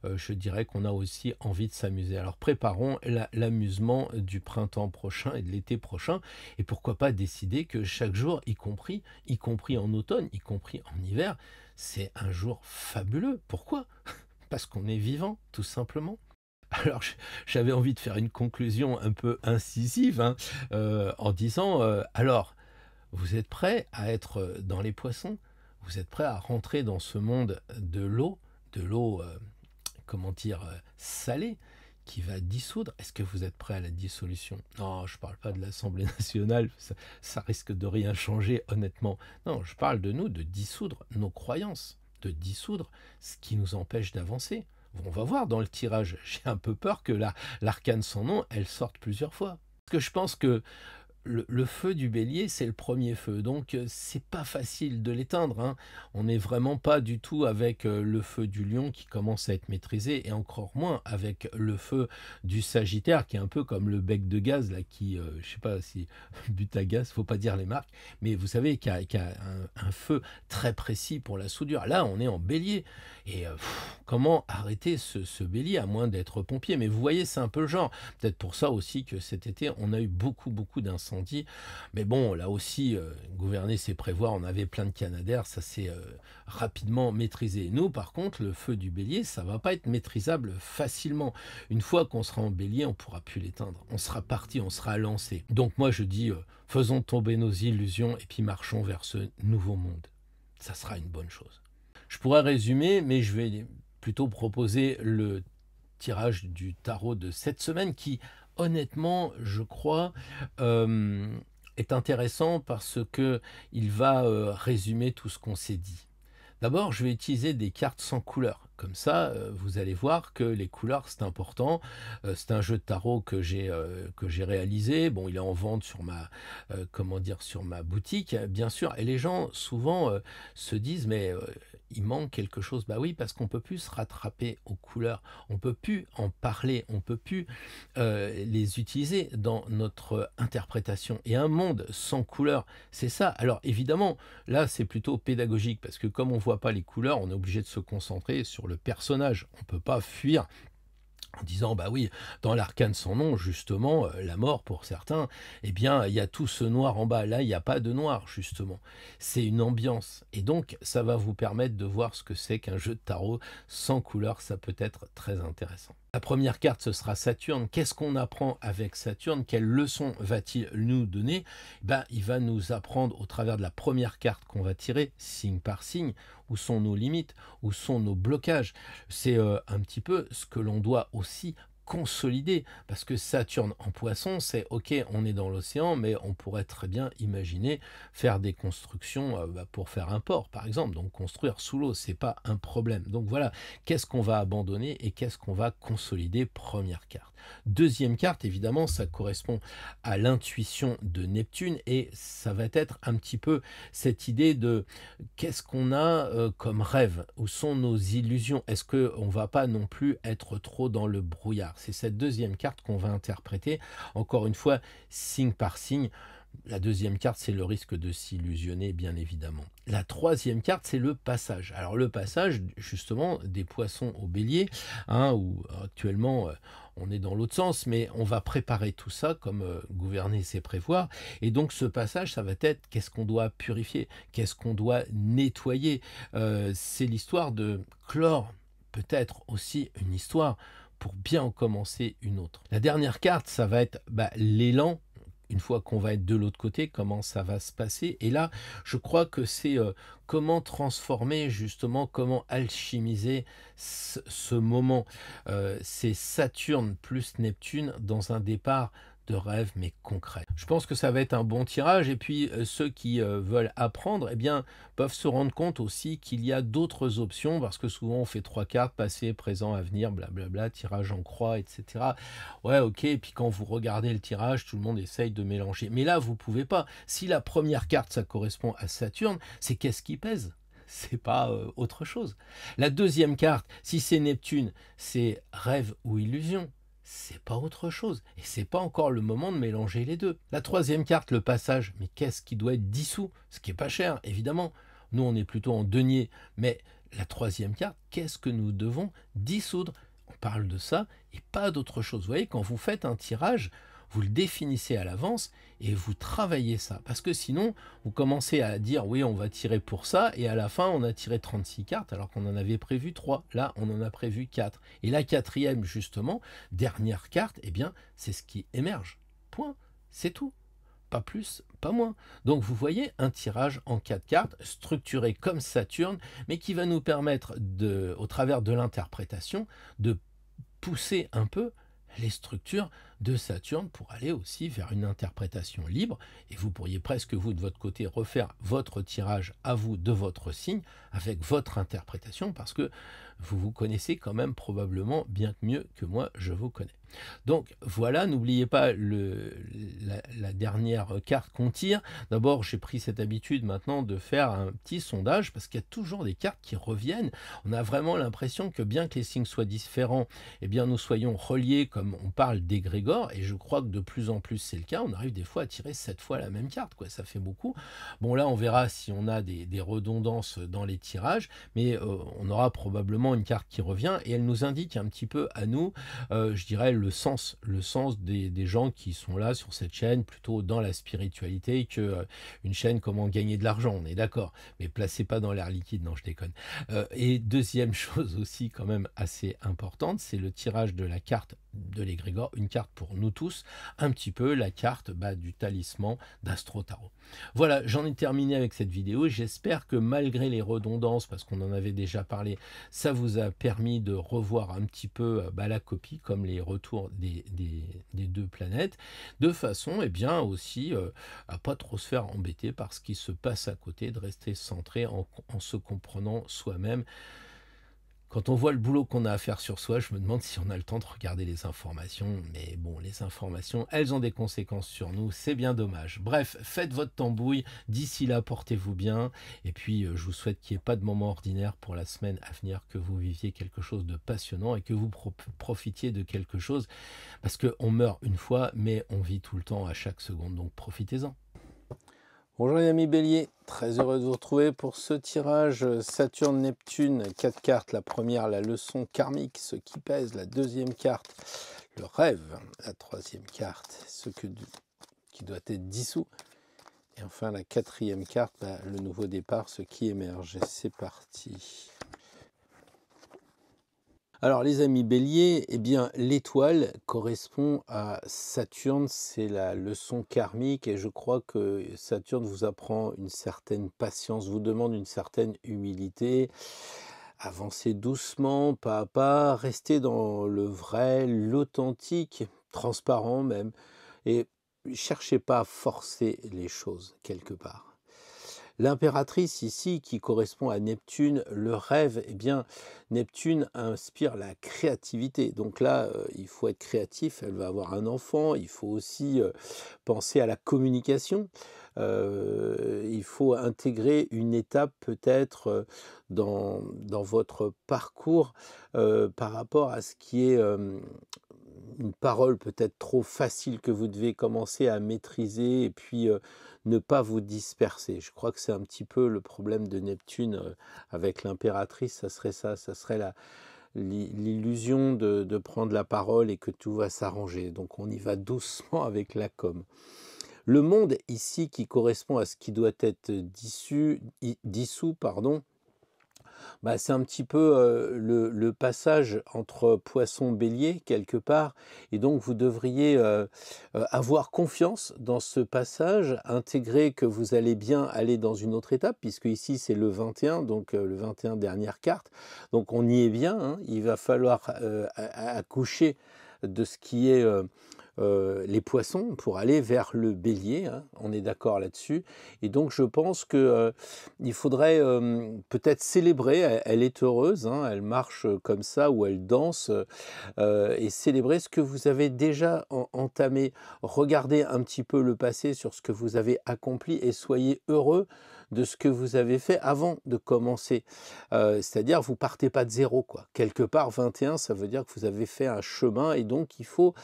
je dirais qu'on a aussi envie de s'amuser. Alors préparons l'amusement du printemps prochain et de l'été prochain, et pourquoi pas décider que chaque jour, y compris en automne, y compris en hiver, c'est un jour fabuleux. Pourquoi? Parce qu'on est vivant, tout simplement. Alors, j'avais envie de faire une conclusion un peu incisive, hein, en disant, alors, vous êtes prêts à être dans les poissons? Vous êtes prêts à rentrer dans ce monde de l'eau, comment dire, salée, qui va dissoudre? Est-ce que vous êtes prêt à la dissolution? Non, je ne parle pas de l'Assemblée nationale, ça risque de rien changer, honnêtement. Non, je parle de nous, de dissoudre nos croyances, de dissoudre ce qui nous empêche d'avancer. On va voir dans le tirage. J'ai un peu peur que l'arcane sans nom, elle sorte plusieurs fois. Parce que je pense que le feu du bélier, c'est le premier feu, donc c'est pas facile de l'éteindre, hein. On n'est vraiment pas du tout avec le feu du lion qui commence à être maîtrisé, et encore moins avec le feu du sagittaire, qui est un peu comme le bec de gaz, là, qui, je sais pas si but à gaz, faut pas dire les marques, mais vous savez, qui a un feu très précis pour la soudure. Là, on est en bélier, et comment arrêter ce bélier, à moins d'être pompier? Mais vous voyez, c'est un peu le genre. Peut-être pour ça aussi que cet été, on a eu beaucoup d'incendies. Mais bon, là aussi, gouverner, c'est prévoir. On avait plein de canadaires, ça s'est rapidement maîtrisé. Nous, par contre, le feu du bélier, ça va pas être maîtrisable facilement. Une fois qu'on sera en bélier, on pourra plus l'éteindre. On sera parti, on sera lancé. Donc moi, je dis, faisons tomber nos illusions et puis marchons vers ce nouveau monde. Ça sera une bonne chose. Je pourrais résumer, mais je vais plutôt proposer le tirage du tarot de cette semaine qui, honnêtement, je crois, euh, est intéressant parce que il va résumer tout ce qu'on s'est dit. D'abord, je vais utiliser des cartes sans couleur. Comme ça, vous allez voir que les couleurs, c'est important. C'est un jeu de tarot que j'ai réalisé. Bon, il est en vente sur ma, comment dire, sur ma boutique, bien sûr. Et les gens, souvent, se disent, mais il manque quelque chose. Bah oui, parce qu'on peut plus se rattraper aux couleurs. On peut plus en parler. On peut plus les utiliser dans notre interprétation. Et un monde sans couleurs, c'est ça. Alors, évidemment, là, c'est plutôt pédagogique parce que comme on voit pas les couleurs, on est obligé de se concentrer sur le personnage. On peut pas fuir en disant, bah oui, dans l'arcane sans nom, justement, la mort pour certains, eh bien, il y a tout ce noir en bas. Là, il n'y a pas de noir, justement. C'est une ambiance. Et donc, ça va vous permettre de voir ce que c'est qu'un jeu de tarot sans couleur. Ça peut être très intéressant. La première carte, ce sera Saturne. Qu'est-ce qu'on apprend avec Saturne? Quelle leçon va-t-il nous donner? Ben, il va nous apprendre au travers de la première carte qu'on va tirer, signe par signe, où sont nos limites, où sont nos blocages. C'est un petit peu ce que l'on doit aussi consolider, parce que Saturne en poisson, c'est ok, on est dans l'océan, mais on pourrait très bien imaginer faire des constructions pour faire un port, par exemple. Donc construire sous l'eau, c'est pas un problème. Donc voilà, qu'est-ce qu'on va abandonner et qu'est-ce qu'on va consolider? Première carte. Deuxième carte, évidemment, ça correspond à l'intuition de Neptune et ça va être un petit peu cette idée de qu'est-ce qu'on a comme rêve? Où sont nos illusions? Est-ce qu'on ne va pas non plus être trop dans le brouillard? C'est cette deuxième carte qu'on va interpréter, encore une fois, signe par signe. La deuxième carte, c'est le risque de s'illusionner, bien évidemment. La troisième carte, c'est le passage. Alors le passage, justement, des poissons au bélier, hein, où actuellement on est dans l'autre sens, mais on va préparer tout ça comme gouverner, c'est prévoir. Et donc ce passage, ça va être qu'est-ce qu'on doit purifier, qu'est-ce qu'on doit nettoyer. C'est l'histoire de clore, peut-être aussi une histoire pour bien en commencer une autre. La dernière carte, ça va être l'élan. Une fois qu'on va être de l'autre côté, comment ça va se passer? Et là, je crois que c'est comment transformer, justement, comment alchimiser ce moment. C'est Saturne plus Neptune dans un départ de rêve, mais concret. Je pense que ça va être un bon tirage, et puis ceux qui veulent apprendre, eh bien, peuvent se rendre compte aussi qu'il y a d'autres options, parce que souvent on fait 3 cartes, passé, présent, avenir, blablabla, tirage en croix, etc. Ouais, ok, et puis quand vous regardez le tirage, tout le monde essaye de mélanger. Mais là, vous pouvez pas. Si la première carte, ça correspond à Saturne, c'est qu'est-ce qui pèse? C'est pas autre chose. La deuxième carte, si c'est Neptune, c'est rêve ou illusion. C'est pas autre chose. Et c'est pas encore le moment de mélanger les deux. La troisième carte, le passage, mais qu'est-ce qui doit être dissous? Ce qui est pas cher, évidemment. Nous, on est plutôt en denier. Mais la troisième carte, qu'est-ce que nous devons dissoudre? On parle de ça et pas d'autre chose. Vous voyez, quand vous faites un tirage, vous le définissez à l'avance et vous travaillez ça. Parce que sinon, vous commencez à dire oui, on va tirer pour ça, et à la fin, on a tiré 36 cartes alors qu'on en avait prévu 3. Là, on en a prévu 4. Et la quatrième, justement, dernière carte, eh bien, c'est ce qui émerge. Point. C'est tout. Pas plus, pas moins. Donc vous voyez un tirage en 4 cartes, structuré comme Saturne, mais qui va nous permettre, au travers de l'interprétation, de pousser un peu les structures de Saturne pour aller aussi vers une interprétation libre. Et vous pourriez presque, vous, de votre côté, refaire votre tirage à vous de votre signe avec votre interprétation, parce que vous vous connaissez quand même probablement bien mieux que moi, je vous connais. Donc voilà, n'oubliez pas la dernière carte qu'on tire. D'abord, j'ai pris cette habitude maintenant de faire un petit sondage, parce qu'il y a toujours des cartes qui reviennent. On a vraiment l'impression que bien que les signes soient différents, eh bien nous soyons reliés, comme on parle d'égrégore, et je crois que de plus en plus c'est le cas. On arrive des fois à tirer 7 fois la même carte, quoi. Ça fait beaucoup. Bon, là, on verra si on a des redondances dans les tirages, mais on aura probablement une carte qui revient, et elle nous indique un petit peu à nous, je dirais, le sens des gens qui sont là sur cette chaîne, plutôt dans la spiritualité que une chaîne comment gagner de l'argent, on est d'accord, mais placez pas dans l'air liquide, non, je déconne. Et deuxième chose aussi quand même assez importante, c'est le tirage de la carte de l'égrégore, une carte pour nous tous, un petit peu la carte du talisman d'Astro Tarot. Voilà, j'en ai terminé avec cette vidéo. J'espère que malgré les redondances, parce qu'on en avait déjà parlé, ça vous a permis de revoir un petit peu la copie, comme les retours des deux planètes, de façon bien aussi à pas trop se faire embêter par ce qui se passe à côté, de rester centré en se comprenant soi-même. Quand on voit le boulot qu'on a à faire sur soi, je me demande si on a le temps de regarder les informations. Mais bon, les informations, elles ont des conséquences sur nous, c'est bien dommage. Bref, faites votre tambouille, d'ici là, portez-vous bien. Et puis, je vous souhaite qu'il n'y ait pas de moment ordinaire pour la semaine à venir, que vous viviez quelque chose de passionnant et que vous profitiez de quelque chose. Parce qu'on meurt une fois, mais on vit tout le temps à chaque seconde, donc profitez-en. Bonjour les amis Bélier, très heureux de vous retrouver pour ce tirage Saturne-Neptune, 4 cartes. La première, la leçon karmique, ce qui pèse. La deuxième carte, le rêve. La troisième carte, qui doit être dissous. Et enfin la quatrième carte, le nouveau départ, ce qui émerge. C'est parti. Alors les amis Bélier, l'étoile correspond à Saturne, c'est la leçon karmique, et je crois que Saturne vous apprend une certaine patience, vous demande une certaine humilité. Avancez doucement, pas à pas, restez dans le vrai, l'authentique, transparent même, et cherchez pas à forcer les choses quelque part. L'impératrice ici, qui correspond à Neptune, le rêve, Neptune inspire la créativité. Donc là, il faut être créatif, elle va avoir un enfant, il faut aussi penser à la communication. Il faut intégrer une étape peut-être dans votre parcours par rapport à ce qui est une parole peut-être trop facile que vous devez commencer à maîtriser, et puis ne pas vous disperser. Je crois que c'est un petit peu le problème de Neptune avec l'impératrice, ça serait ça, ça serait l'illusion de prendre la parole et que tout va s'arranger. Donc on y va doucement avec la com. Le monde ici qui correspond à ce qui doit être dissous, pardon, c'est un petit peu le passage entre poisson-bélier quelque part, et donc vous devriez avoir confiance dans ce passage, intégrer que vous allez bien aller dans une autre étape, puisque ici c'est le 21, donc le 21 dernière carte, donc on y est bien, hein. Il va falloir accoucher de ce qui est les poissons pour aller vers le bélier, hein, on est d'accord là-dessus. Et donc je pense que il faudrait peut-être célébrer, elle est heureuse, hein, elle marche comme ça ou elle danse, et célébrer ce que vous avez déjà entamé. Regardez un petit peu le passé sur ce que vous avez accompli et soyez heureux de ce que vous avez fait avant de commencer. C'est-à-dire, vous partez pas de zéro, quoi. Quelque part, 21, ça veut dire que vous avez fait un chemin et donc il faut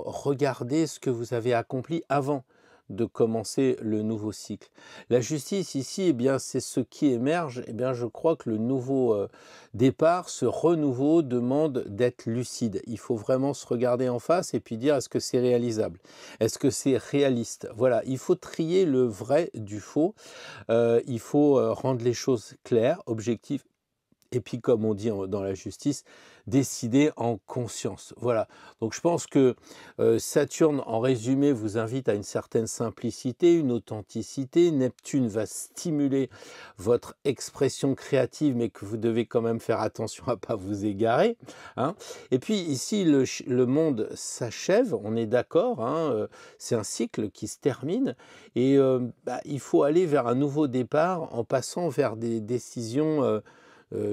regarder ce que vous avez accompli avant de commencer le nouveau cycle. La justice ici, eh bien, c'est ce qui émerge. Eh bien, je crois que le nouveau départ, ce renouveau demande d'être lucide. Il faut vraiment se regarder en face et puis dire est-ce que c'est réalisable? Est-ce que c'est réaliste? Voilà, il faut trier le vrai du faux. Il faut rendre les choses claires, objectives. Et puis, comme on dit dans la justice, décider en conscience. Voilà. Donc, je pense que Saturne, en résumé, vous invite à une certaine simplicité, une authenticité. Neptune va stimuler votre expression créative, mais que vous devez quand même faire attention à ne pas vous égarer, hein. Et puis, ici, le monde s'achève, on est d'accord, hein, c'est un cycle qui se termine. Et il faut aller vers un nouveau départ en passant vers des décisions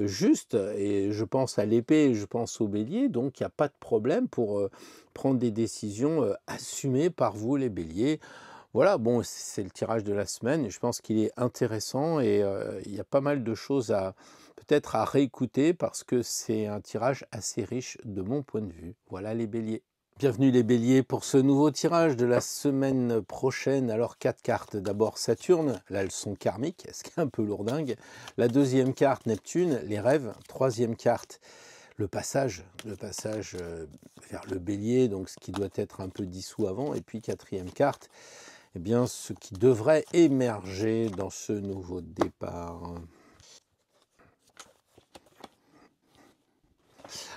juste, et je pense à l'épée, je pense au bélier, donc il n'y a pas de problème pour prendre des décisions assumées par vous les béliers. Voilà, bon, c'est le tirage de la semaine, et je pense qu'il est intéressant, et il y a pas mal de choses à peut-être à réécouter, parce que c'est un tirage assez riche de mon point de vue. Voilà les béliers. Bienvenue les béliers pour ce nouveau tirage de la semaine prochaine. Alors 4 cartes, d'abord Saturne, la leçon karmique, ce qui est un peu lourdingue. La deuxième carte Neptune, les rêves. Troisième carte, le passage vers le bélier, donc ce qui doit être un peu dissous avant. Et puis quatrième carte, eh bien ce qui devrait émerger dans ce nouveau départ.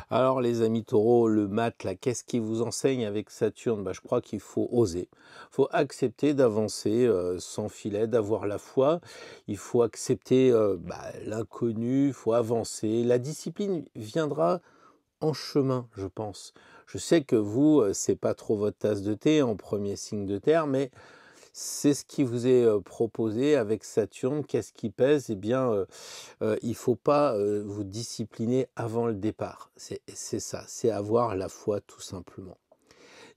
Alors les amis taureaux, le mat, là, qu'est-ce qui vous enseigne avec Saturne? Je crois qu'il faut oser. Il faut accepter d'avancer sans filet, d'avoir la foi. Il faut accepter l'inconnu, il faut avancer. La discipline viendra en chemin, je pense. Je sais que vous, c'est pas trop votre tasse de thé en premier signe de terre, mais c'est ce qui vous est proposé avec Saturne. Qu'est-ce qui pèse? Eh bien, il ne faut pas vous discipliner avant le départ. C'est ça, c'est avoir la foi tout simplement.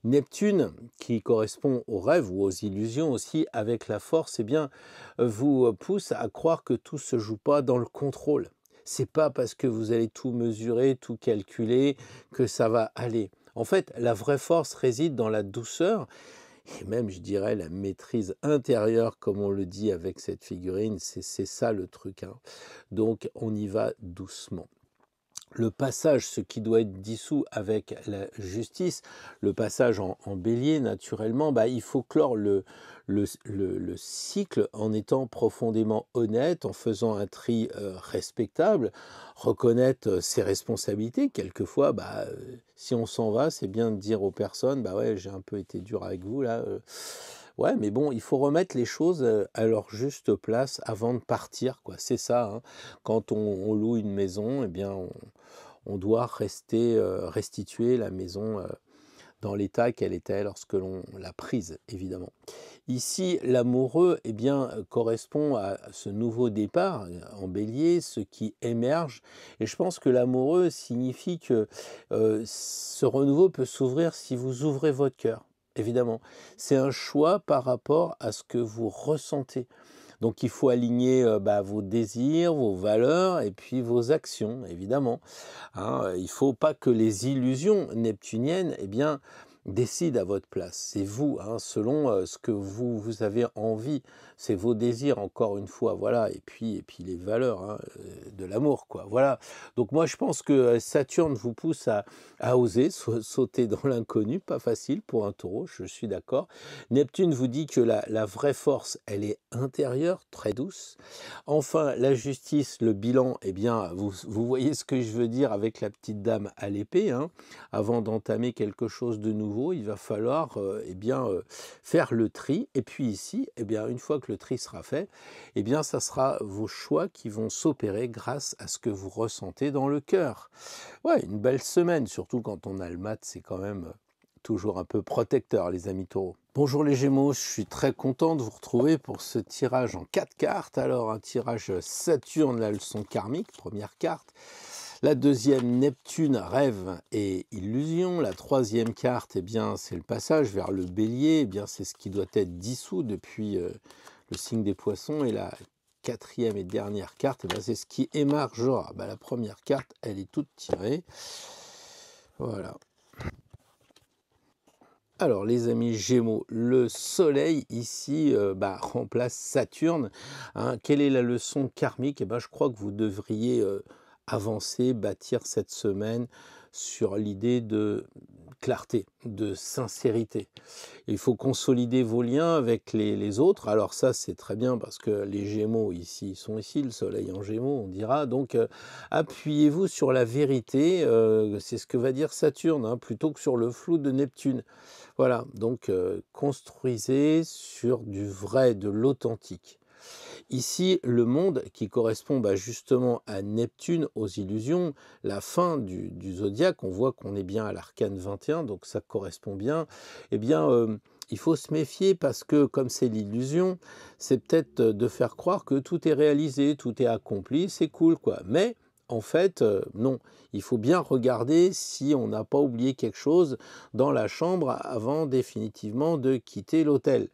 Neptune, qui correspond aux rêves ou aux illusions aussi, avec la force, eh bien, vous pousse à croire que tout ne se joue pas dans le contrôle. C'est pas parce que vous allez tout mesurer, tout calculer, que ça va aller. En fait, la vraie force réside dans la douceur et même, je dirais, la maîtrise intérieure, comme on le dit avec cette figurine, c'est ça le truc, hein. Donc, on y va doucement. Le passage, ce qui doit être dissous avec la justice, le passage en bélier, naturellement, il faut clore le cycle en étant profondément honnête, en faisant un tri respectable, reconnaître ses responsabilités. Quelquefois, si on s'en va, c'est bien de dire aux personnes, ouais, j'ai un peu été dur avec vous, là. Ouais, mais bon, il faut remettre les choses à leur juste place avant de partir, quoi. C'est ça, hein. Quand on loue une maison, eh bien, on doit restituer la maison dans l'état qu'elle était lorsque l'on l'a prise, évidemment. Ici, l'amoureux, eh bien, correspond à ce nouveau départ en bélier, ce qui émerge. Et je pense que l'amoureux signifie que ce renouveau peut s'ouvrir si vous ouvrez votre cœur. Évidemment, c'est un choix par rapport à ce que vous ressentez. Donc il faut aligner vos désirs, vos valeurs et puis vos actions, évidemment, hein. Il ne faut pas que les illusions neptuniennes décident à votre place. C'est vous, hein, selon ce que vous avez envie. C'est vos désirs, encore une fois, voilà. Et puis les valeurs, hein, de l'amour, quoi. Voilà. Donc moi, je pense que Saturne vous pousse à oser sauter dans l'inconnu. Pas facile pour un taureau, je suis d'accord. Neptune vous dit que la vraie force, elle est intérieure, très douce. Enfin, la justice, le bilan, eh bien, vous voyez ce que je veux dire avec la petite dame à l'épée, hein. Avant d'entamer quelque chose de nouveau, il va falloir faire le tri. Et puis ici, une fois que le tri sera fait, ça sera vos choix qui vont s'opérer grâce à ce que vous ressentez dans le cœur. Ouais, une belle semaine, surtout quand on a le mat, c'est quand même toujours un peu protecteur, les amis taureaux. Bonjour les Gémeaux, je suis très content de vous retrouver pour ce tirage en 4 cartes. Alors, un tirage Saturne, la leçon karmique, première carte. La deuxième, Neptune, rêve et illusion. La troisième carte, eh bien, c'est le passage vers le bélier. Eh bien, c'est ce qui doit être dissous depuis le signe des poissons. Et la quatrième et dernière carte, eh bien, c'est ce qui émergera. Ben, la première carte, elle est toute tirée. Voilà. Alors les amis Gémeaux, le soleil ici remplace Saturne. Hein. Quelle est la leçon karmique? Eh ben, je crois que vous devriez avancer, bâtir cette semaine sur l'idée de clarté, de sincérité. Il faut consolider vos liens avec les autres. Alors ça, c'est très bien parce que les Gémeaux ici sont ici, le soleil en Gémeaux, on dira. Donc, appuyez-vous sur la vérité, c'est ce que va dire Saturne, hein, plutôt que sur le flou de Neptune. Voilà, donc construisez sur du vrai, de l'authentique. Ici, le monde qui correspond justement à Neptune, aux illusions, la fin du zodiaque, on voit qu'on est bien à l'arcane 21, donc ça correspond bien. Eh bien, il faut se méfier parce que comme c'est l'illusion, c'est peut-être de faire croire que tout est réalisé, tout est accompli, c'est cool quoi. Mais en fait, non, il faut bien regarder si on n'a pas oublié quelque chose dans la chambre avant définitivement de quitter l'hôtel.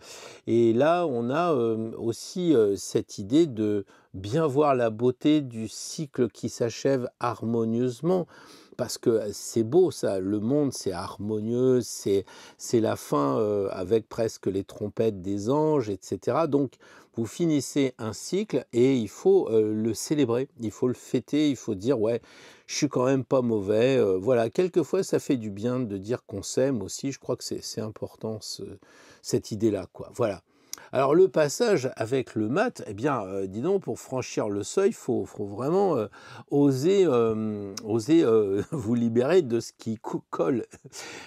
Et là, on a aussi cette idée de bien voir la beauté du cycle qui s'achève harmonieusement. Parce que c'est beau ça, le monde c'est harmonieux, c'est la fin avec presque les trompettes des anges, etc. Donc vous finissez un cycle et il faut le célébrer, il faut le fêter, il faut dire ouais, je suis quand même pas mauvais. Voilà, quelquefois ça fait du bien de dire qu'on s'aime aussi, je crois que c'est important cette idée-là, quoi. Voilà. Alors le passage avec le mat, eh bien, dis donc, pour franchir le seuil, il faut vraiment oser vous libérer de ce qui colle,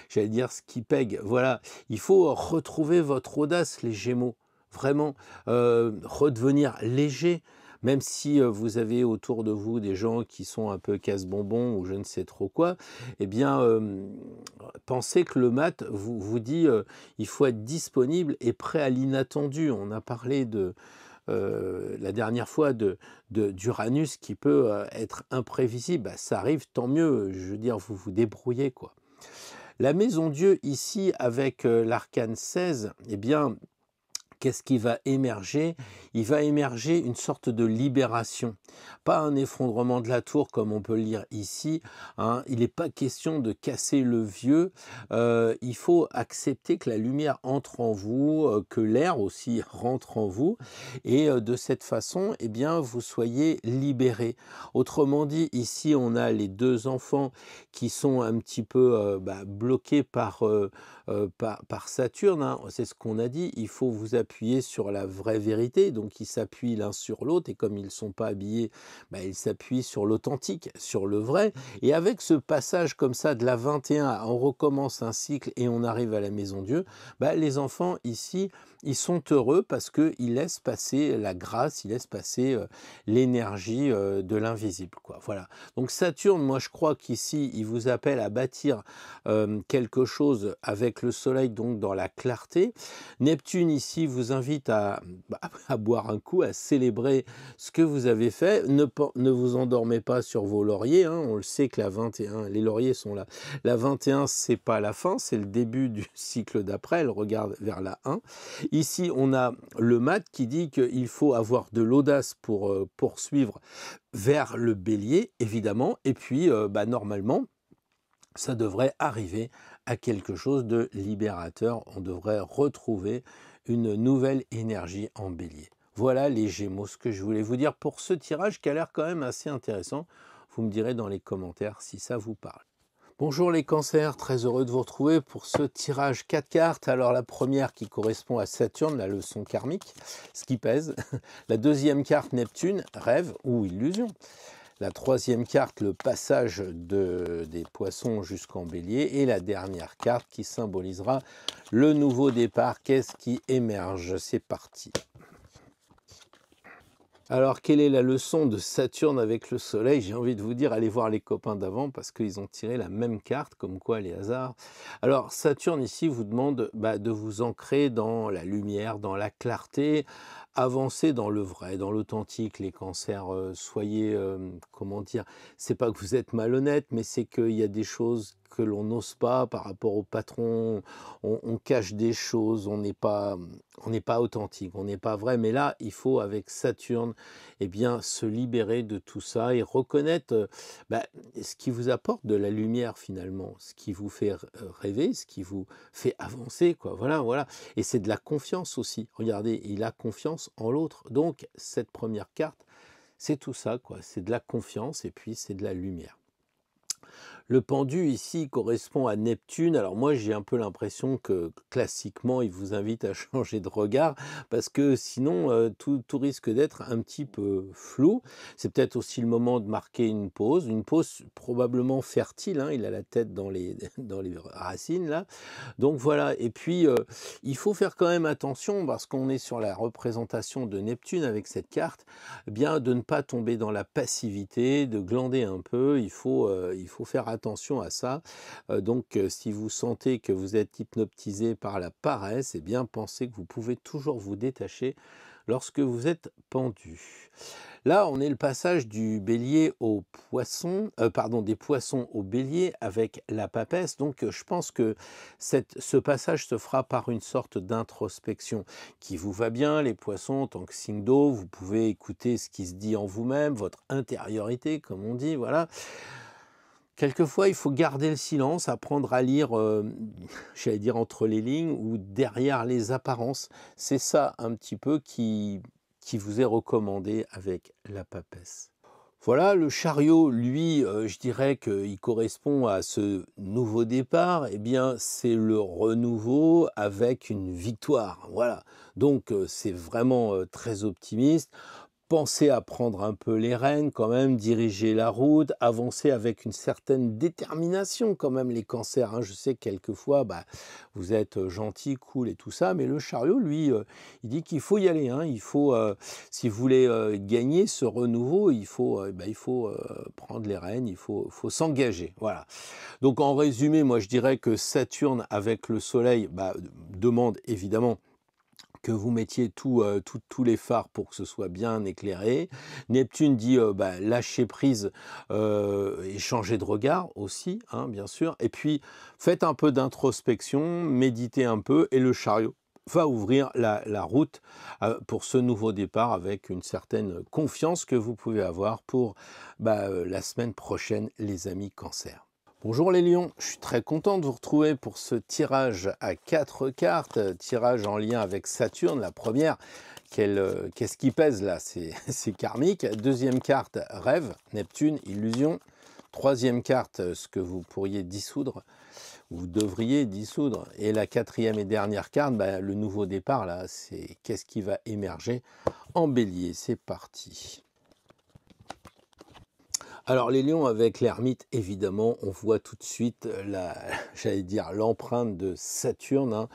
j'allais dire ce qui pègue. Voilà, il faut retrouver votre audace, les Gémeaux, vraiment, redevenir léger. Même si vous avez autour de vous des gens qui sont un peu casse-bonbons ou je ne sais trop quoi, eh bien, pensez que le mat vous dit il faut être disponible et prêt à l'inattendu. On a parlé la dernière fois d'Uranus qui peut être imprévisible. Ça arrive, tant mieux. Je veux dire, vous vous débrouillez, quoi. La maison Dieu ici avec l'arcane 16, eh bien, qu'est-ce qui va émerger? Il va émerger une sorte de libération. Pas un effondrement de la tour comme on peut le lire ici. Hein. Il n'est pas question de casser le vieux. Il faut accepter que la lumière entre en vous, que l'air aussi rentre en vous. Et de cette façon, eh bien, vous soyez libérés. Autrement dit, ici, on a les deux enfants qui sont un petit peu bloqués par Saturne. Hein. C'est ce qu'on a dit. Il faut vous appuyer sur la vraie vérité, donc ils s'appuient l'un sur l'autre, et comme ils ne sont pas habillés, ils s'appuient sur l'authentique, sur le vrai, et avec ce passage comme ça de la 21, on recommence un cycle et on arrive à la maison Dieu, les enfants ici, ils sont heureux parce qu'ils laissent passer la grâce, ils laissent passer l'énergie de l'invisible, quoi. Voilà. Donc Saturne, moi je crois qu'ici, il vous appelle à bâtir quelque chose avec le soleil, donc dans la clarté. Neptune ici vous invite à boire un coup, à célébrer ce que vous avez fait. Ne vous endormez pas sur vos lauriers, hein. On le sait que la 21, les lauriers sont là. La 21, c'est pas la fin, c'est le début du cycle d'après, elle regarde vers la 1. Ici, on a le mat qui dit qu'il faut avoir de l'audace pour poursuivre vers le bélier, évidemment, et puis normalement, ça devrait arriver à quelque chose de libérateur. On devrait retrouver une nouvelle énergie en bélier. Voilà les Gémeaux, ce que je voulais vous dire pour ce tirage qui a l'air quand même assez intéressant. Vous me direz dans les commentaires si ça vous parle. Bonjour les cancers, très heureux de vous retrouver pour ce tirage 4 cartes. Alors la première qui correspond à Saturne, la leçon karmique, ce qui pèse. La deuxième carte, Neptune, rêve ou illusion. La troisième carte, le passage des poissons jusqu'en bélier. Et la dernière carte qui symbolisera le nouveau départ. Qu'est-ce qui émerge? C'est parti. Alors, quelle est la leçon de Saturne avec le Soleil? J'ai envie de vous dire, allez voir les copains d'avant parce qu'ils ont tiré la même carte, comme quoi les hasards. Alors, Saturne ici vous demande de vous ancrer dans la lumière, dans la clarté, avancer dans le vrai, dans l'authentique. Les cancers, soyez, comment dire, c'est pas que vous êtes malhonnête, mais c'est qu'il y a des choses que l'on n'ose pas par rapport au patron. On cache des choses, on n'est pas authentique, on n'est pas vrai. Mais là, il faut avec Saturne eh bien, se libérer de tout ça et reconnaître ce qui vous apporte de la lumière finalement, ce qui vous fait rêver, ce qui vous fait avancer, quoi. Voilà, voilà. Et c'est de la confiance aussi. Regardez, il a confiance en l'autre. Donc, cette première carte, c'est tout ça, quoi. C'est de la confiance et puis c'est de la lumière. Le pendu ici correspond à Neptune. Alors moi j'ai un peu l'impression que classiquement il vous invite à changer de regard parce que sinon tout risque d'être un petit peu flou. C'est peut-être aussi le moment de marquer une pause probablement fertile, hein, il a la tête dans les, dans les racines là. Donc voilà, et puis il faut faire quand même attention parce qu'on est sur la représentation de Neptune avec cette carte, eh bien de ne pas tomber dans la passivité, de glander un peu, il faut faire attention à ça. Donc si vous sentez que vous êtes hypnotisé par la paresse, eh bien pensez que vous pouvez toujours vous détacher lorsque vous êtes pendu. Là, on est le passage du bélier au poisson, pardon, des poissons au bélier avec la papesse. Donc, je pense que ce passage se fera par une sorte d'introspection qui vous va bien, les poissons, en tant que signe d'eau. Vous pouvez écouter ce qui se dit en vous-même, votre intériorité, comme on dit, voilà. Quelquefois, il faut garder le silence, apprendre à lire, j'allais dire entre les lignes ou derrière les apparences. C'est ça un petit peu qui vous est recommandé avec la papesse. Voilà, le chariot, lui, je dirais qu'il correspond à ce nouveau départ. Eh bien, c'est le renouveau avec une victoire. Voilà. Donc, c'est vraiment très optimiste. Pensez à prendre un peu les rênes quand même, diriger la route, avancer avec une certaine détermination quand même les cancers, hein. Je sais que quelquefois, vous êtes gentil, cool et tout ça, mais le chariot, lui, il dit qu'il faut y aller, hein. Il faut, si vous voulez gagner ce renouveau, il faut prendre les rênes, faut s'engager. Voilà. Donc en résumé, moi je dirais que Saturne avec le Soleil demande évidemment que vous mettiez tous les phares pour que ce soit bien éclairé. Neptune dit lâcher prise et changer de regard aussi, hein, bien sûr. Et puis faites un peu d'introspection, méditez un peu et le chariot va ouvrir la route pour ce nouveau départ avec une certaine confiance que vous pouvez avoir pour la semaine prochaine, les amis Cancer. Bonjour les lions, je suis très content de vous retrouver pour ce tirage à 4 cartes, tirage en lien avec Saturne. La première, qu'est-ce qui pèse là? C'est karmique. Deuxième carte, rêve, Neptune, illusion. Troisième carte, ce que vous pourriez dissoudre, vous devriez dissoudre. Et la quatrième et dernière carte, le nouveau départ là, c'est qu'est-ce qui va émerger en bélier. C'est parti. Alors les lions avec l'ermite, évidemment, on voit tout de suite j'allais dire l'empreinte de Saturne, hein.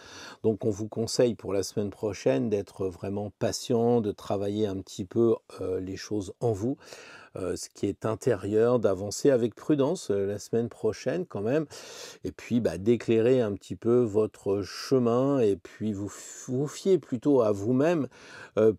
Donc on vous conseille pour la semaine prochaine d'être vraiment patient, de travailler un petit peu les choses en vous. Ce qui est intérieur, d'avancer avec prudence la semaine prochaine quand même, et puis d'éclairer un petit peu votre chemin, et puis vous fiez plutôt à vous-même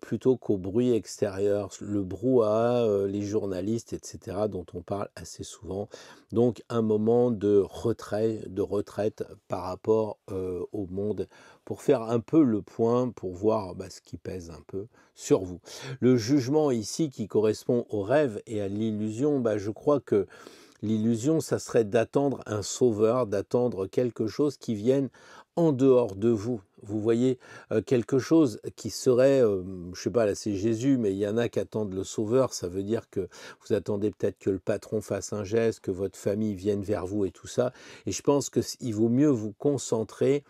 plutôt qu'au bruit extérieur, le brouhaha, les journalistes, etc., dont on parle assez souvent. Donc un moment de retraite par rapport au monde, pour faire un peu le point, pour voir ce qui pèse un peu sur vous. Le jugement ici qui correspond au rêve et à l'illusion, je crois que l'illusion, ça serait d'attendre un sauveur, d'attendre quelque chose qui vienne en dehors de vous. Vous voyez, quelque chose qui serait, je sais pas, là c'est Jésus, mais il y en a qui attendent le sauveur. Ça veut dire que vous attendez peut-être que le patron fasse un geste, que votre famille vienne vers vous et tout ça. Et je pense qu'il vaut mieux vous concentrer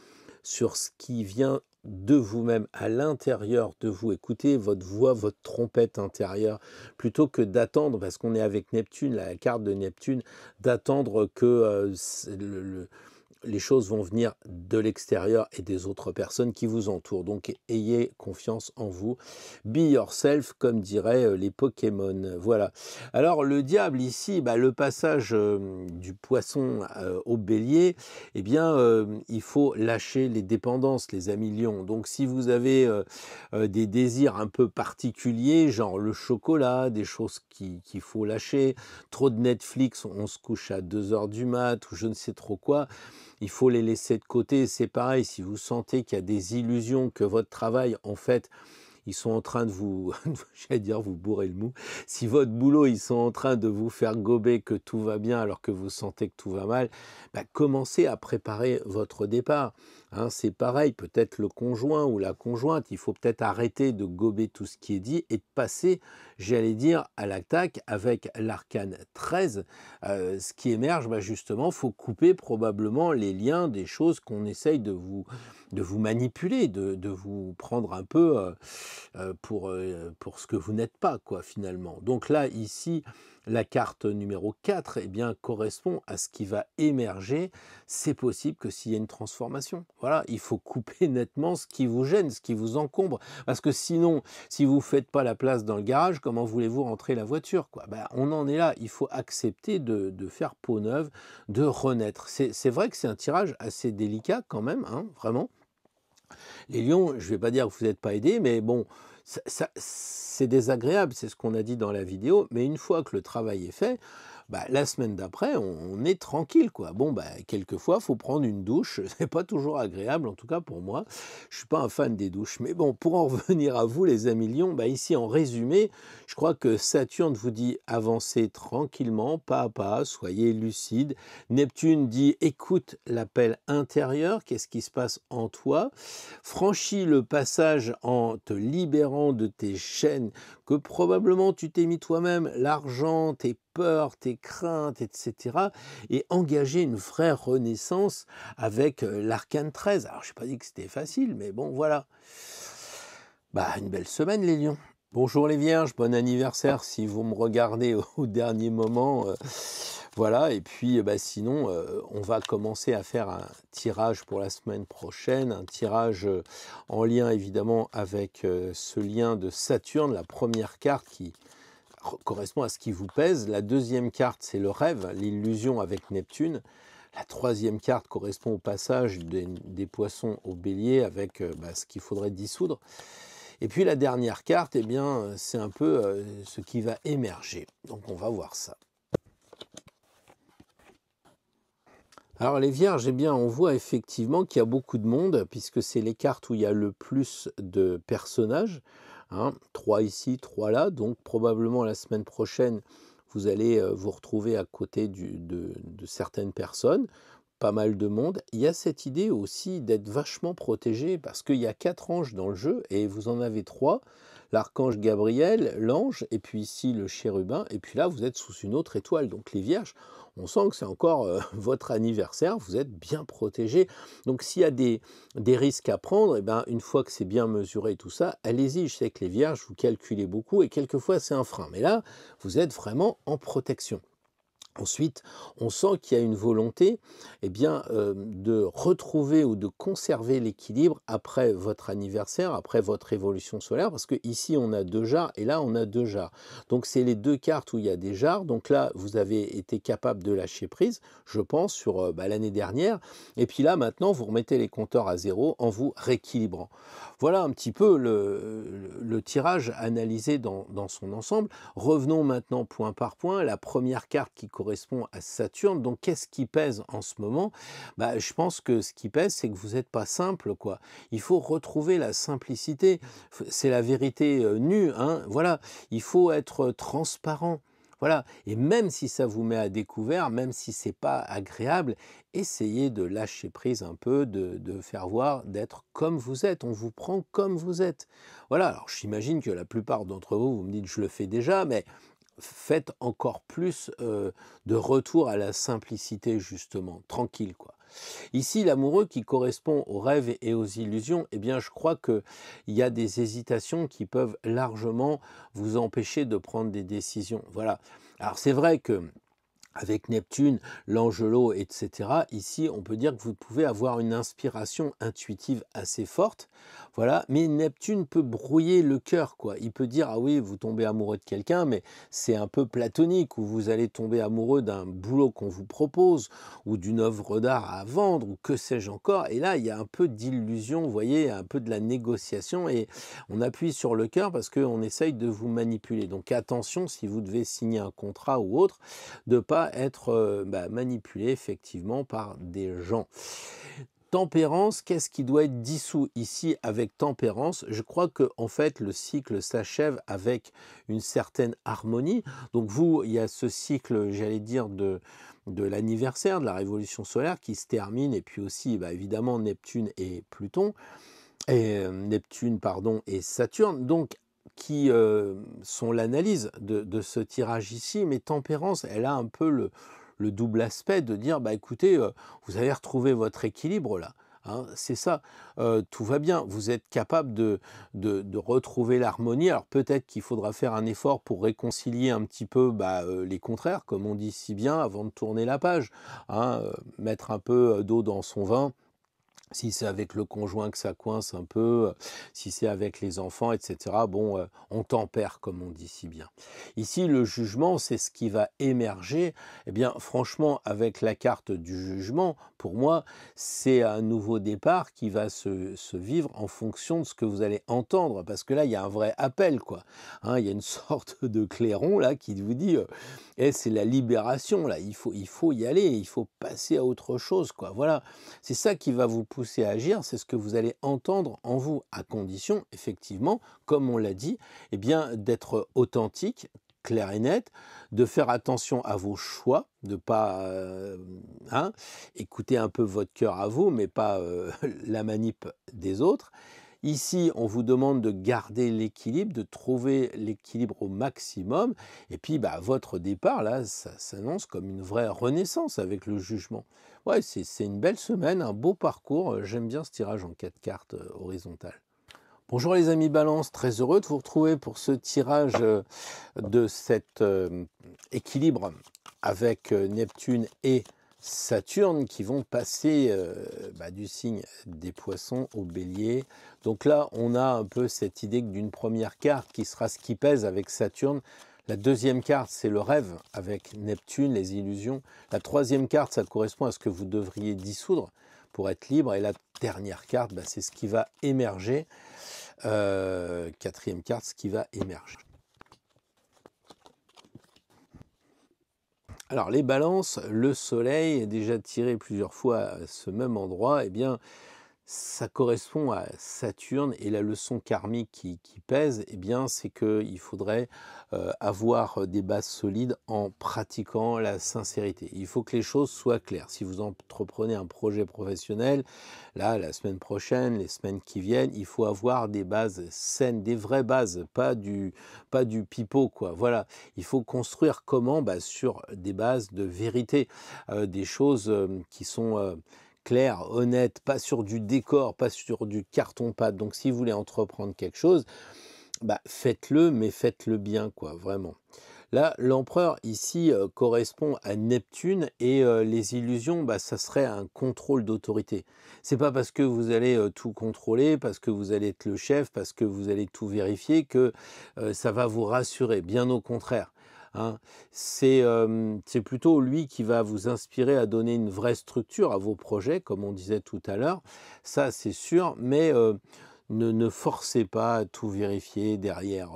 sur ce qui vient de vous-même, à l'intérieur de vous. Écoutez votre voix, votre trompette intérieure, plutôt que d'attendre, parce qu'on est avec Neptune, la carte de Neptune, d'attendre que les choses vont venir de l'extérieur et des autres personnes qui vous entourent. Donc ayez confiance en vous. Be yourself, comme diraient les Pokémon. Voilà. Alors le diable ici, le passage du poisson au bélier, eh bien il faut lâcher les dépendances, les amis lions. Donc si vous avez des désirs un peu particuliers, genre le chocolat, des choses qu'il faut lâcher, trop de Netflix, on se couche à 2 heures du mat ou je ne sais trop quoi, il faut les laisser de côté. C'est pareil, si vous sentez qu'il y a des illusions, que votre travail, en fait, ils sont en train de vous, j'allais dire vous bourrer le mou, si votre boulot, ils sont en train de vous faire gober que tout va bien alors que vous sentez que tout va mal, commencez à préparer votre départ. Hein, c'est pareil, peut-être le conjoint ou la conjointe, il faut peut-être arrêter de gober tout ce qui est dit et de passer, j'allais dire, à l'attaque avec l'arcane 13. Ce qui émerge, justement, il faut couper probablement les liens des choses qu'on essaye de vous manipuler, de vous prendre un peu pour ce que vous n'êtes pas, quoi, finalement. Donc là, ici, la carte numéro 4, eh bien, correspond à ce qui va émerger. C'est possible que s'il y a une transformation, voilà, il faut couper nettement ce qui vous gêne, ce qui vous encombre. Parce que sinon, si vous ne faites pas la place dans le garage, comment voulez-vous rentrer la voiture, quoi? On en est là. Il faut accepter de faire peau neuve, de renaître. C'est vrai que c'est un tirage assez délicat quand même, hein, vraiment. Les lions, je ne vais pas dire que vous n'êtes pas aidés, mais bon, c'est désagréable, c'est ce qu'on a dit dans la vidéo, mais une fois que le travail est fait, la semaine d'après, on est tranquille, quoi. Bon, quelquefois, il faut prendre une douche, c'est pas toujours agréable, en tout cas pour moi. Je suis pas un fan des douches, mais bon, pour en revenir à vous, les amis lions, ici, en résumé, je crois que Saturne vous dit avancez tranquillement, pas à pas, soyez lucide. Neptune dit écoute l'appel intérieur, qu'est-ce qui se passe en toi? Franchis le passage en te libérant de tes chaînes que probablement tu t'es mis toi-même, l'argent, tes peurs, tes craintes, etc. et engager une vraie renaissance avec l'arcane 13. Alors, je n'ai pas dit que c'était facile, mais bon, voilà. Une belle semaine, les lions. Bonjour les vierges, bon anniversaire si vous me regardez au dernier moment. Voilà, et puis sinon, on va commencer à faire un tirage pour la semaine prochaine, un tirage en lien évidemment avec ce lien de Saturne, la première carte qui correspond à ce qui vous pèse. La deuxième carte, c'est le rêve, l'illusion avec Neptune. La troisième carte correspond au passage des poissons au bélier avec ce qu'il faudrait dissoudre. Et puis la dernière carte, eh bien, c'est un peu ce qui va émerger. Donc on va voir ça. Alors les vierges, eh bien, on voit effectivement qu'il y a beaucoup de monde, puisque c'est les cartes où il y a le plus de personnages. 3 ici, 3 là, donc probablement la semaine prochaine, vous allez vous retrouver à côté de certaines personnes, pas mal de monde. Il y a cette idée aussi d'être vachement protégé, parce qu'il y a 4 anges dans le jeu, et vous en avez 3, l'archange Gabriel, l'ange, et puis ici le chérubin, et puis là vous êtes sous une autre étoile, donc les vierges, on sent que c'est encore votre anniversaire, vous êtes bien protégés. Donc s'il y a des risques à prendre, une fois que c'est bien mesuré tout ça, allez-y. Je sais que les vierges, vous calculez beaucoup et quelquefois c'est un frein. Mais là, vous êtes vraiment en protection. Ensuite, on sent qu'il y a une volonté de retrouver ou de conserver l'équilibre après votre anniversaire, après votre évolution solaire, parce que ici on a 2 jarres et là on a 2 jarres. Donc c'est les 2 cartes où il y a des jarres. Donc là, vous avez été capable de lâcher prise, je pense, sur l'année dernière. Et puis là, maintenant, vous remettez les compteurs à zéro en vous rééquilibrant. Voilà un petit peu le tirage analysé dans son ensemble. Revenons maintenant point par point. La première carte qui correspond à Saturne. Donc, qu'est-ce qui pèse en ce moment? Je pense que ce qui pèse, c'est que vous n'êtes pas simple, quoi. Il faut retrouver la simplicité. C'est la vérité nue, hein. Voilà. Il faut être transparent. Voilà, et même si ça vous met à découvert, même si c'est pas agréable, essayez de lâcher prise un peu, de faire voir, d'être comme vous êtes. On vous prend comme vous êtes. Voilà, alors j'imagine que la plupart d'entre vous, vous me dites je le fais déjà, mais faites encore plus de retour à la simplicité, justement, tranquille, quoi. Ici, l'amoureux qui correspond aux rêves et aux illusions, eh bien, je crois qu'il y a des hésitations qui peuvent largement vous empêcher de prendre des décisions. Voilà. Alors, c'est vrai que avec Neptune, l'Angelo, etc. Ici, on peut dire que vous pouvez avoir une inspiration intuitive assez forte, voilà. Mais Neptune peut brouiller le cœur, quoi. Il peut dire, ah oui, vous tombez amoureux de quelqu'un, mais c'est un peu platonique, ou vous allez tomber amoureux d'un boulot qu'on vous propose, ou d'une œuvre d'art à vendre, ou que sais-je encore. Et là, il y a un peu d'illusion, vous voyez, un peu de la négociation, et on appuie sur le cœur parce qu'on essaye de vous manipuler. Donc attention, si vous devez signer un contrat ou autre, de ne pas être manipulé effectivement par des gens. Tempérance, qu'est-ce qui doit être dissous ici avec tempérance? Je crois que en fait le cycle s'achève avec une certaine harmonie. Donc vous, il y a ce cycle, j'allais dire, de l'anniversaire de la révolution solaire qui se termine, et puis aussi évidemment Neptune et Pluton, et Neptune pardon et Saturne. Donc qui sont l'analyse de ce tirage ici, mais tempérance, elle a un peu le double aspect de dire, écoutez, vous avez retrouvé votre équilibre là, hein, c'est ça, tout va bien, vous êtes capable de retrouver l'harmonie. Alors peut-être qu'il faudra faire un effort pour réconcilier un petit peu les contraires, comme on dit si bien, avant de tourner la page, hein, mettre un peu d'eau dans son vin. Si c'est avec le conjoint que ça coince un peu, si c'est avec les enfants, etc. Bon, on tempère, comme on dit si bien. Ici, le jugement, c'est ce qui va émerger. Eh bien, franchement, avec la carte du jugement, pour moi, c'est un nouveau départ qui va se vivre en fonction de ce que vous allez entendre. Parce que là, il y a un vrai appel, quoi. Hein, il y a une sorte de clairon, là, qui vous dit c'est la libération, là. Il faut y aller, il faut passer à autre chose, quoi. Voilà. C'est ça qui va vous pousser à agir, c'est ce que vous allez entendre en vous, à condition, effectivement, comme on l'a dit, eh bien, d'être authentique, clair et net, de faire attention à vos choix, de pas écouter un peu votre cœur à vous, mais pas la manip des autres. Ici, on vous demande de garder l'équilibre, de trouver l'équilibre au maximum. Et puis, votre départ, là, ça s'annonce comme une vraie renaissance avec le jugement. Ouais, c'est une belle semaine, un beau parcours. J'aime bien ce tirage en 4 cartes horizontales. Bonjour les amis Balance, très heureux de vous retrouver pour ce tirage de cet équilibre avec Neptune et Saturne qui vont passer du signe des Poissons au Bélier. Donc là, on a un peu cette idée d'une première carte qui sera ce qui pèse avec Saturne. La deuxième carte, c'est le rêve avec Neptune, les illusions. La troisième carte, ça correspond à ce que vous devriez dissoudre pour être libre. Et la dernière carte, c'est ce qui va émerger. Quatrième carte, ce qui va émerger. Alors les balances, le soleil est déjà tiré plusieurs fois à ce même endroit, eh bien ça correspond à Saturne, et la leçon karmique qui pèse, eh bien c'est qu'il faudrait avoir des bases solides en pratiquant la sincérité. Il faut que les choses soient claires. Si vous entreprenez un projet professionnel, là, la semaine prochaine, les semaines qui viennent, il faut avoir des bases saines, des vraies bases, pas du pipeau, quoi. Voilà, il faut construire comment? Sur des bases de vérité, des choses qui sont claires, honnêtes, pas sur du décor, pas sur du carton-pâte. Donc si vous voulez entreprendre quelque chose, faites-le, mais faites-le bien, quoi, vraiment. Là, l'empereur ici correspond à Neptune, et les illusions, ça serait un contrôle d'autorité. C'est pas parce que vous allez tout contrôler, parce que vous allez être le chef, parce que vous allez tout vérifier que ça va vous rassurer. Bien au contraire. Hein. C'est plutôt lui qui va vous inspirer à donner une vraie structure à vos projets, comme on disait tout à l'heure. Ça, c'est sûr, mais ne forcez pas à tout vérifier derrière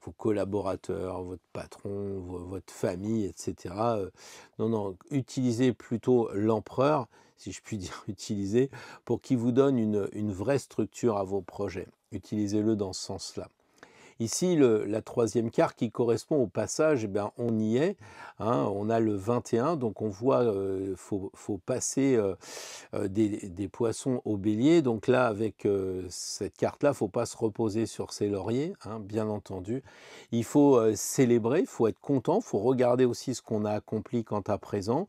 vos collaborateurs, votre patron, votre famille, etc. Non, utilisez plutôt l'empereur, si je puis dire utiliser, pour qu'il vous donne une vraie structure à vos projets. Utilisez-le dans ce sens-là. Ici, la troisième carte qui correspond au passage, on y est. Hein, on a le 21, donc on voit faut passer des poissons au bélier. Donc là, avec cette carte-là, il ne faut pas se reposer sur ses lauriers, hein, bien entendu. Il faut célébrer, il faut être content, il faut regarder aussi ce qu'on a accompli quant à présent.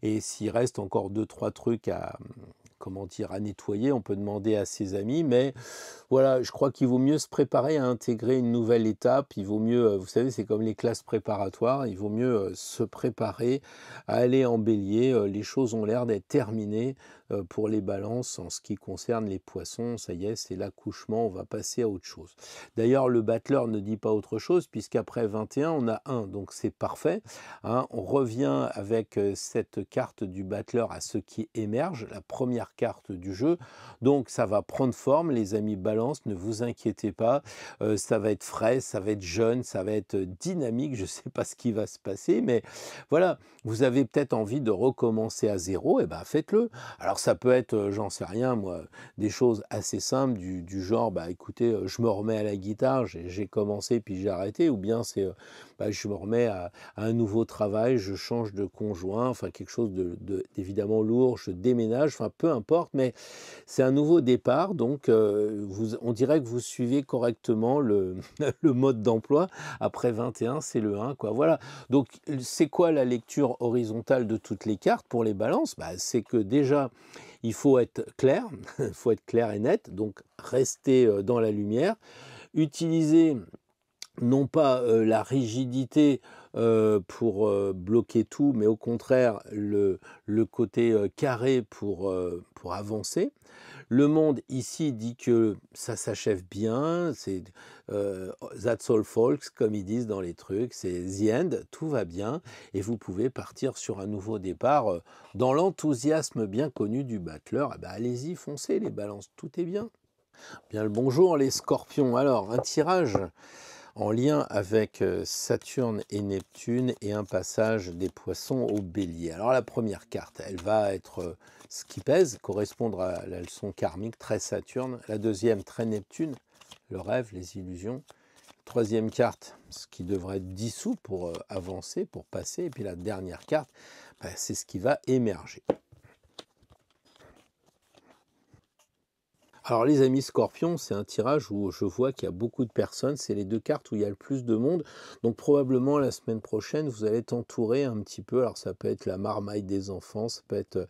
Et s'il reste encore 2-3 trucs comment dire, à nettoyer. On peut demander à ses amis, mais voilà, je crois qu'il vaut mieux se préparer à intégrer une nouvelle étape. Il vaut mieux, vous savez, c'est comme les classes préparatoires. Il vaut mieux se préparer à aller en bélier. Les choses ont l'air d'être terminées pour les balances en ce qui concerne les poissons. Ça y est, c'est l'accouchement. On va passer à autre chose. D'ailleurs, le battleur ne dit pas autre chose puisqu'après 21, on a 1. Donc c'est parfait. Hein. On revient avec cette carte du battleur à ce qui émerge, la première carte du jeu. Donc ça va prendre forme, les amis balance, ne vous inquiétez pas. Ça va être frais, ça va être jeune, ça va être dynamique. Je ne sais pas ce qui va se passer, mais voilà, vous avez peut-être envie de recommencer à zéro, et ben faites-le. Alors ça peut être, j'en sais rien moi, des choses assez simples du genre, bah écoutez, je me remets à la guitare, j'ai commencé puis j'ai arrêté, ou bien c'est, bah, je me remets à un nouveau travail, je change de conjoint, enfin quelque chose d'évidemment lourd, je déménage, enfin peu importe, mais c'est un nouveau départ, donc on dirait que vous suivez correctement le, le mode d'emploi. Après 21, c'est le 1, quoi. Voilà. Donc, c'est quoi la lecture horizontale de toutes les cartes pour les balances? Bah, c'est que déjà, il faut être clair, il faut être clair et net, donc rester dans la lumière, utiliser non pas la rigidité pour bloquer tout, mais au contraire le côté carré pour avancer. Le monde ici dit que ça s'achève bien, c'est that's all folks, comme ils disent dans les trucs, c'est the end, tout va bien, et vous pouvez partir sur un nouveau départ dans l'enthousiasme bien connu du battleur. Eh ben, allez-y, foncez les balances, tout est bien. Bien le bonjour les scorpions. Alors, un tirage en lien avec Saturne et Neptune et un passage des poissons au bélier. Alors la première carte, elle va être ce qui pèse, correspondre à la leçon karmique, très Saturne. La deuxième, très Neptune, le rêve, les illusions. Troisième carte, ce qui devrait être dissous pour avancer, pour passer. Et puis la dernière carte, bah, c'est ce qui va émerger. Alors les amis scorpions, c'est un tirage où je vois qu'il y a beaucoup de personnes, c'est les deux cartes où il y a le plus de monde, donc probablement la semaine prochaine vous allez être entouré un petit peu, alors ça peut être la marmaille des enfants, ça peut être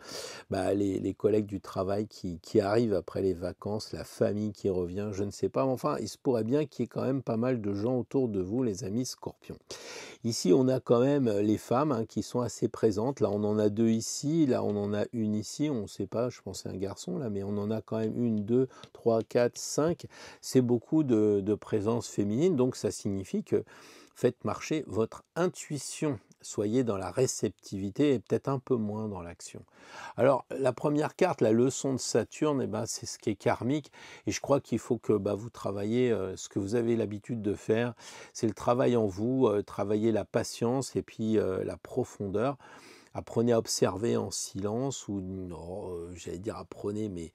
bah, les collègues du travail qui arrivent après les vacances, la famille qui revient, je ne sais pas, mais enfin il se pourrait bien qu'il y ait quand même pas mal de gens autour de vous les amis scorpions. Ici, on a quand même les femmes hein, qui sont assez présentes. Là, on en a deux ici. Là, on en a une ici. On ne sait pas, je pense que c'est un garçon là, mais on en a quand même une, deux, trois, quatre, cinq. C'est beaucoup de présence féminine. Donc, ça signifie que faites marcher votre intuition. Soyez dans la réceptivité et peut-être un peu moins dans l'action. Alors, la première carte, la leçon de Saturne, eh ben, c'est ce qui est karmique. Et je crois qu'il faut que bah, vous travaillez ce que vous avez l'habitude de faire. C'est le travail en vous, travailler la patience et puis la profondeur. Apprenez à observer en silence ou, j'allais dire apprenez, mais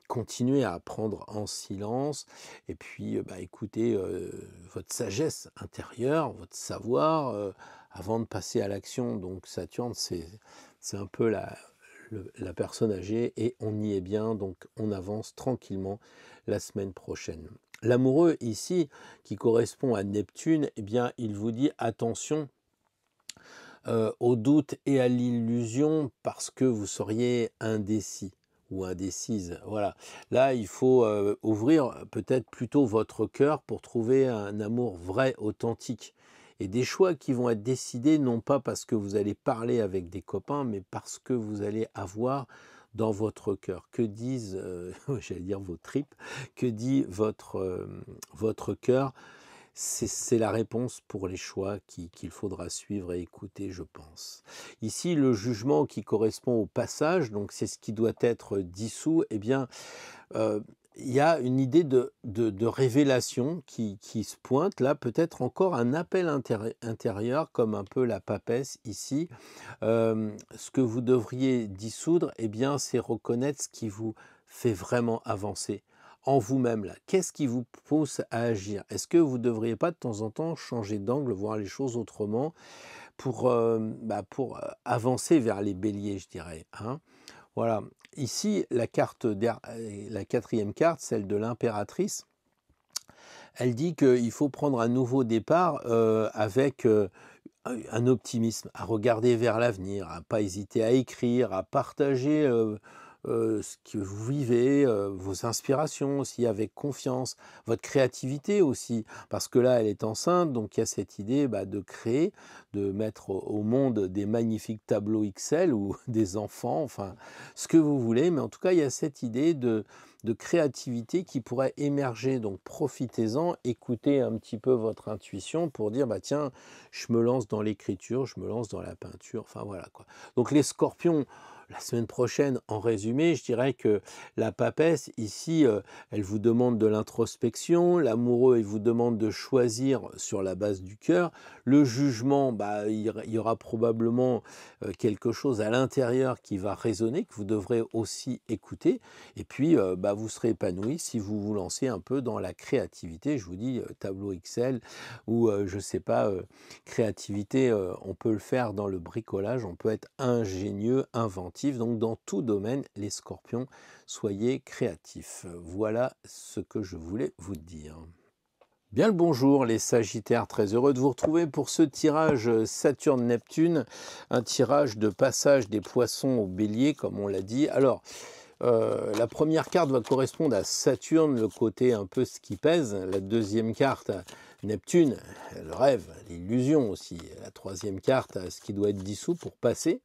continuez à apprendre en silence et puis bah, écoutez votre sagesse intérieure, votre savoir avant de passer à l'action. Donc Saturne, c'est un peu la personne âgée et on y est bien, donc on avance tranquillement la semaine prochaine. L'amoureux ici, qui correspond à Neptune, eh bien, il vous dit attention au doute et à l'illusion parce que vous seriez indécis ou indécise. Voilà. Là, il faut ouvrir peut-être plutôt votre cœur pour trouver un amour vrai, authentique. Et des choix qui vont être décidés non pas parce que vous allez parler avec des copains, mais parce que vous allez avoir dans votre cœur. Que disent, j'allais dire vos tripes, que dit votre cœur? C'est la réponse pour les choix qu'il faudra suivre et écouter, je pense. Ici, le jugement qui correspond au passage, donc c'est ce qui doit être dissous, eh bien, il y a une idée de révélation qui se pointe. Là, peut-être encore un appel intérieur, comme un peu la papesse ici. Ce que vous devriez dissoudre, eh bien, c'est reconnaître ce qui vous fait vraiment avancer en vous-même là. Qu'est-ce qui vous pousse à agir? Est-ce que vous ne devriez pas de temps en temps changer d'angle, voir les choses autrement pour avancer vers les béliers, je dirais, hein? Voilà. Ici, la quatrième carte, celle de l'impératrice, elle dit qu'il faut prendre un nouveau départ avec un optimisme, à regarder vers l'avenir, à ne pas hésiter à écrire, à partager ce que vous vivez, vos inspirations aussi avec confiance, votre créativité aussi, parce que là, elle est enceinte, donc il y a cette idée de créer, de mettre au monde des magnifiques tableaux Excel ou des enfants, enfin, ce que vous voulez, mais en tout cas, il y a cette idée de créativité qui pourrait émerger, donc profitez-en, écoutez un petit peu votre intuition pour dire, tiens, je me lance dans l'écriture, je me lance dans la peinture, enfin voilà quoi. Donc les scorpions, la semaine prochaine, en résumé, je dirais que la papesse, ici, elle vous demande de l'introspection. L'amoureux, il vous demande de choisir sur la base du cœur. Le jugement, il y aura probablement quelque chose à l'intérieur qui va résonner, que vous devrez aussi écouter. Et puis, vous serez épanoui si vous vous lancez un peu dans la créativité. Je vous dis, tableau Excel ou, je ne sais pas, créativité, on peut le faire dans le bricolage, on peut être ingénieux, inventif. Donc dans tout domaine, les scorpions, soyez créatifs. Voilà ce que je voulais vous dire. Bien le bonjour les sagittaires, très heureux de vous retrouver pour ce tirage Saturne-Neptune, un tirage de passage des poissons au bélier comme on l'a dit. Alors, la première carte va correspondre à Saturne, le côté un peu ce qui pèse. La deuxième carte, Neptune, le rêve, l'illusion aussi. La troisième carte, ce qui doit être dissous pour passer.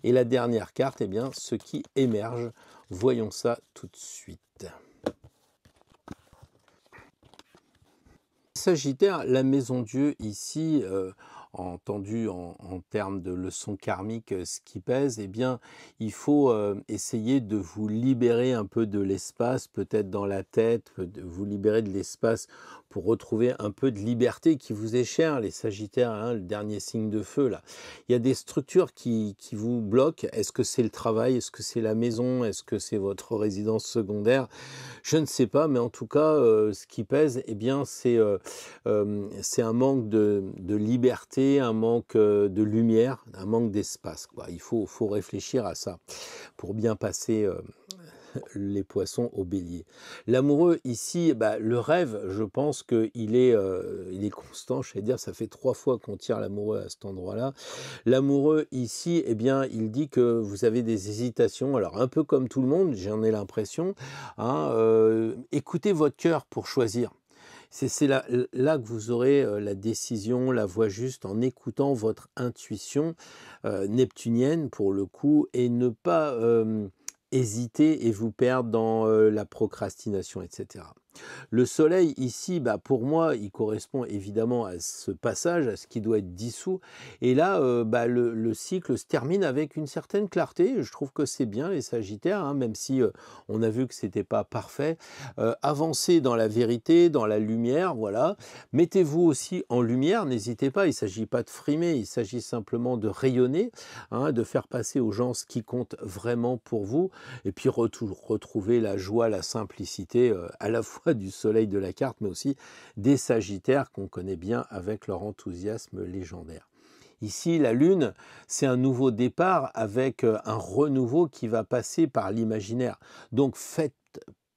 Et la dernière carte, ce qui émerge. Voyons ça tout de suite. Sagittaire, la maison Dieu ici, entendu en termes de leçon karmique, ce qui pèse, il faut essayer de vous libérer un peu de l'espace, peut-être dans la tête, de vous libérer de l'espace pour retrouver un peu de liberté qui vous est chère, les Sagittaires, le dernier signe de feu là. Il y a des structures qui vous bloquent. Est-ce que c'est le travail? Est-ce que c'est la maison? Est-ce que c'est votre résidence secondaire? Je ne sais pas, mais en tout cas, ce qui pèse, c'est un manque de liberté, un manque de lumière, un manque d'espace. Il faut réfléchir à ça pour bien passer les poissons au bélier. L'amoureux ici, le rêve, je pense qu'il est, il est constant, je vais dire, ça fait 3 fois qu'on tire l'amoureux à cet endroit-là. L'amoureux ici, il dit que vous avez des hésitations, alors un peu comme tout le monde, j'en ai l'impression, écoutez votre cœur pour choisir. C'est là que vous aurez la décision, la voie juste en écoutant votre intuition neptunienne pour le coup et ne pas hésiter et vous perdre dans la procrastination, etc. Le soleil ici, pour moi, il correspond évidemment à ce passage, à ce qui doit être dissous. Et là, le cycle se termine avec une certaine clarté. Je trouve que c'est bien les Sagittaires, même si on a vu que c'était pas parfait. Avancez dans la vérité, dans la lumière, voilà. Mettez-vous aussi en lumière, n'hésitez pas, il ne s'agit pas de frimer, il s'agit simplement de rayonner, de faire passer aux gens ce qui compte vraiment pour vous, et puis retrouver la joie, la simplicité, à la fois du soleil de la carte, mais aussi des Sagittaires qu'on connaît bien avec leur enthousiasme légendaire. Ici, la Lune, c'est un nouveau départ avec un renouveau qui va passer par l'imaginaire. Donc faites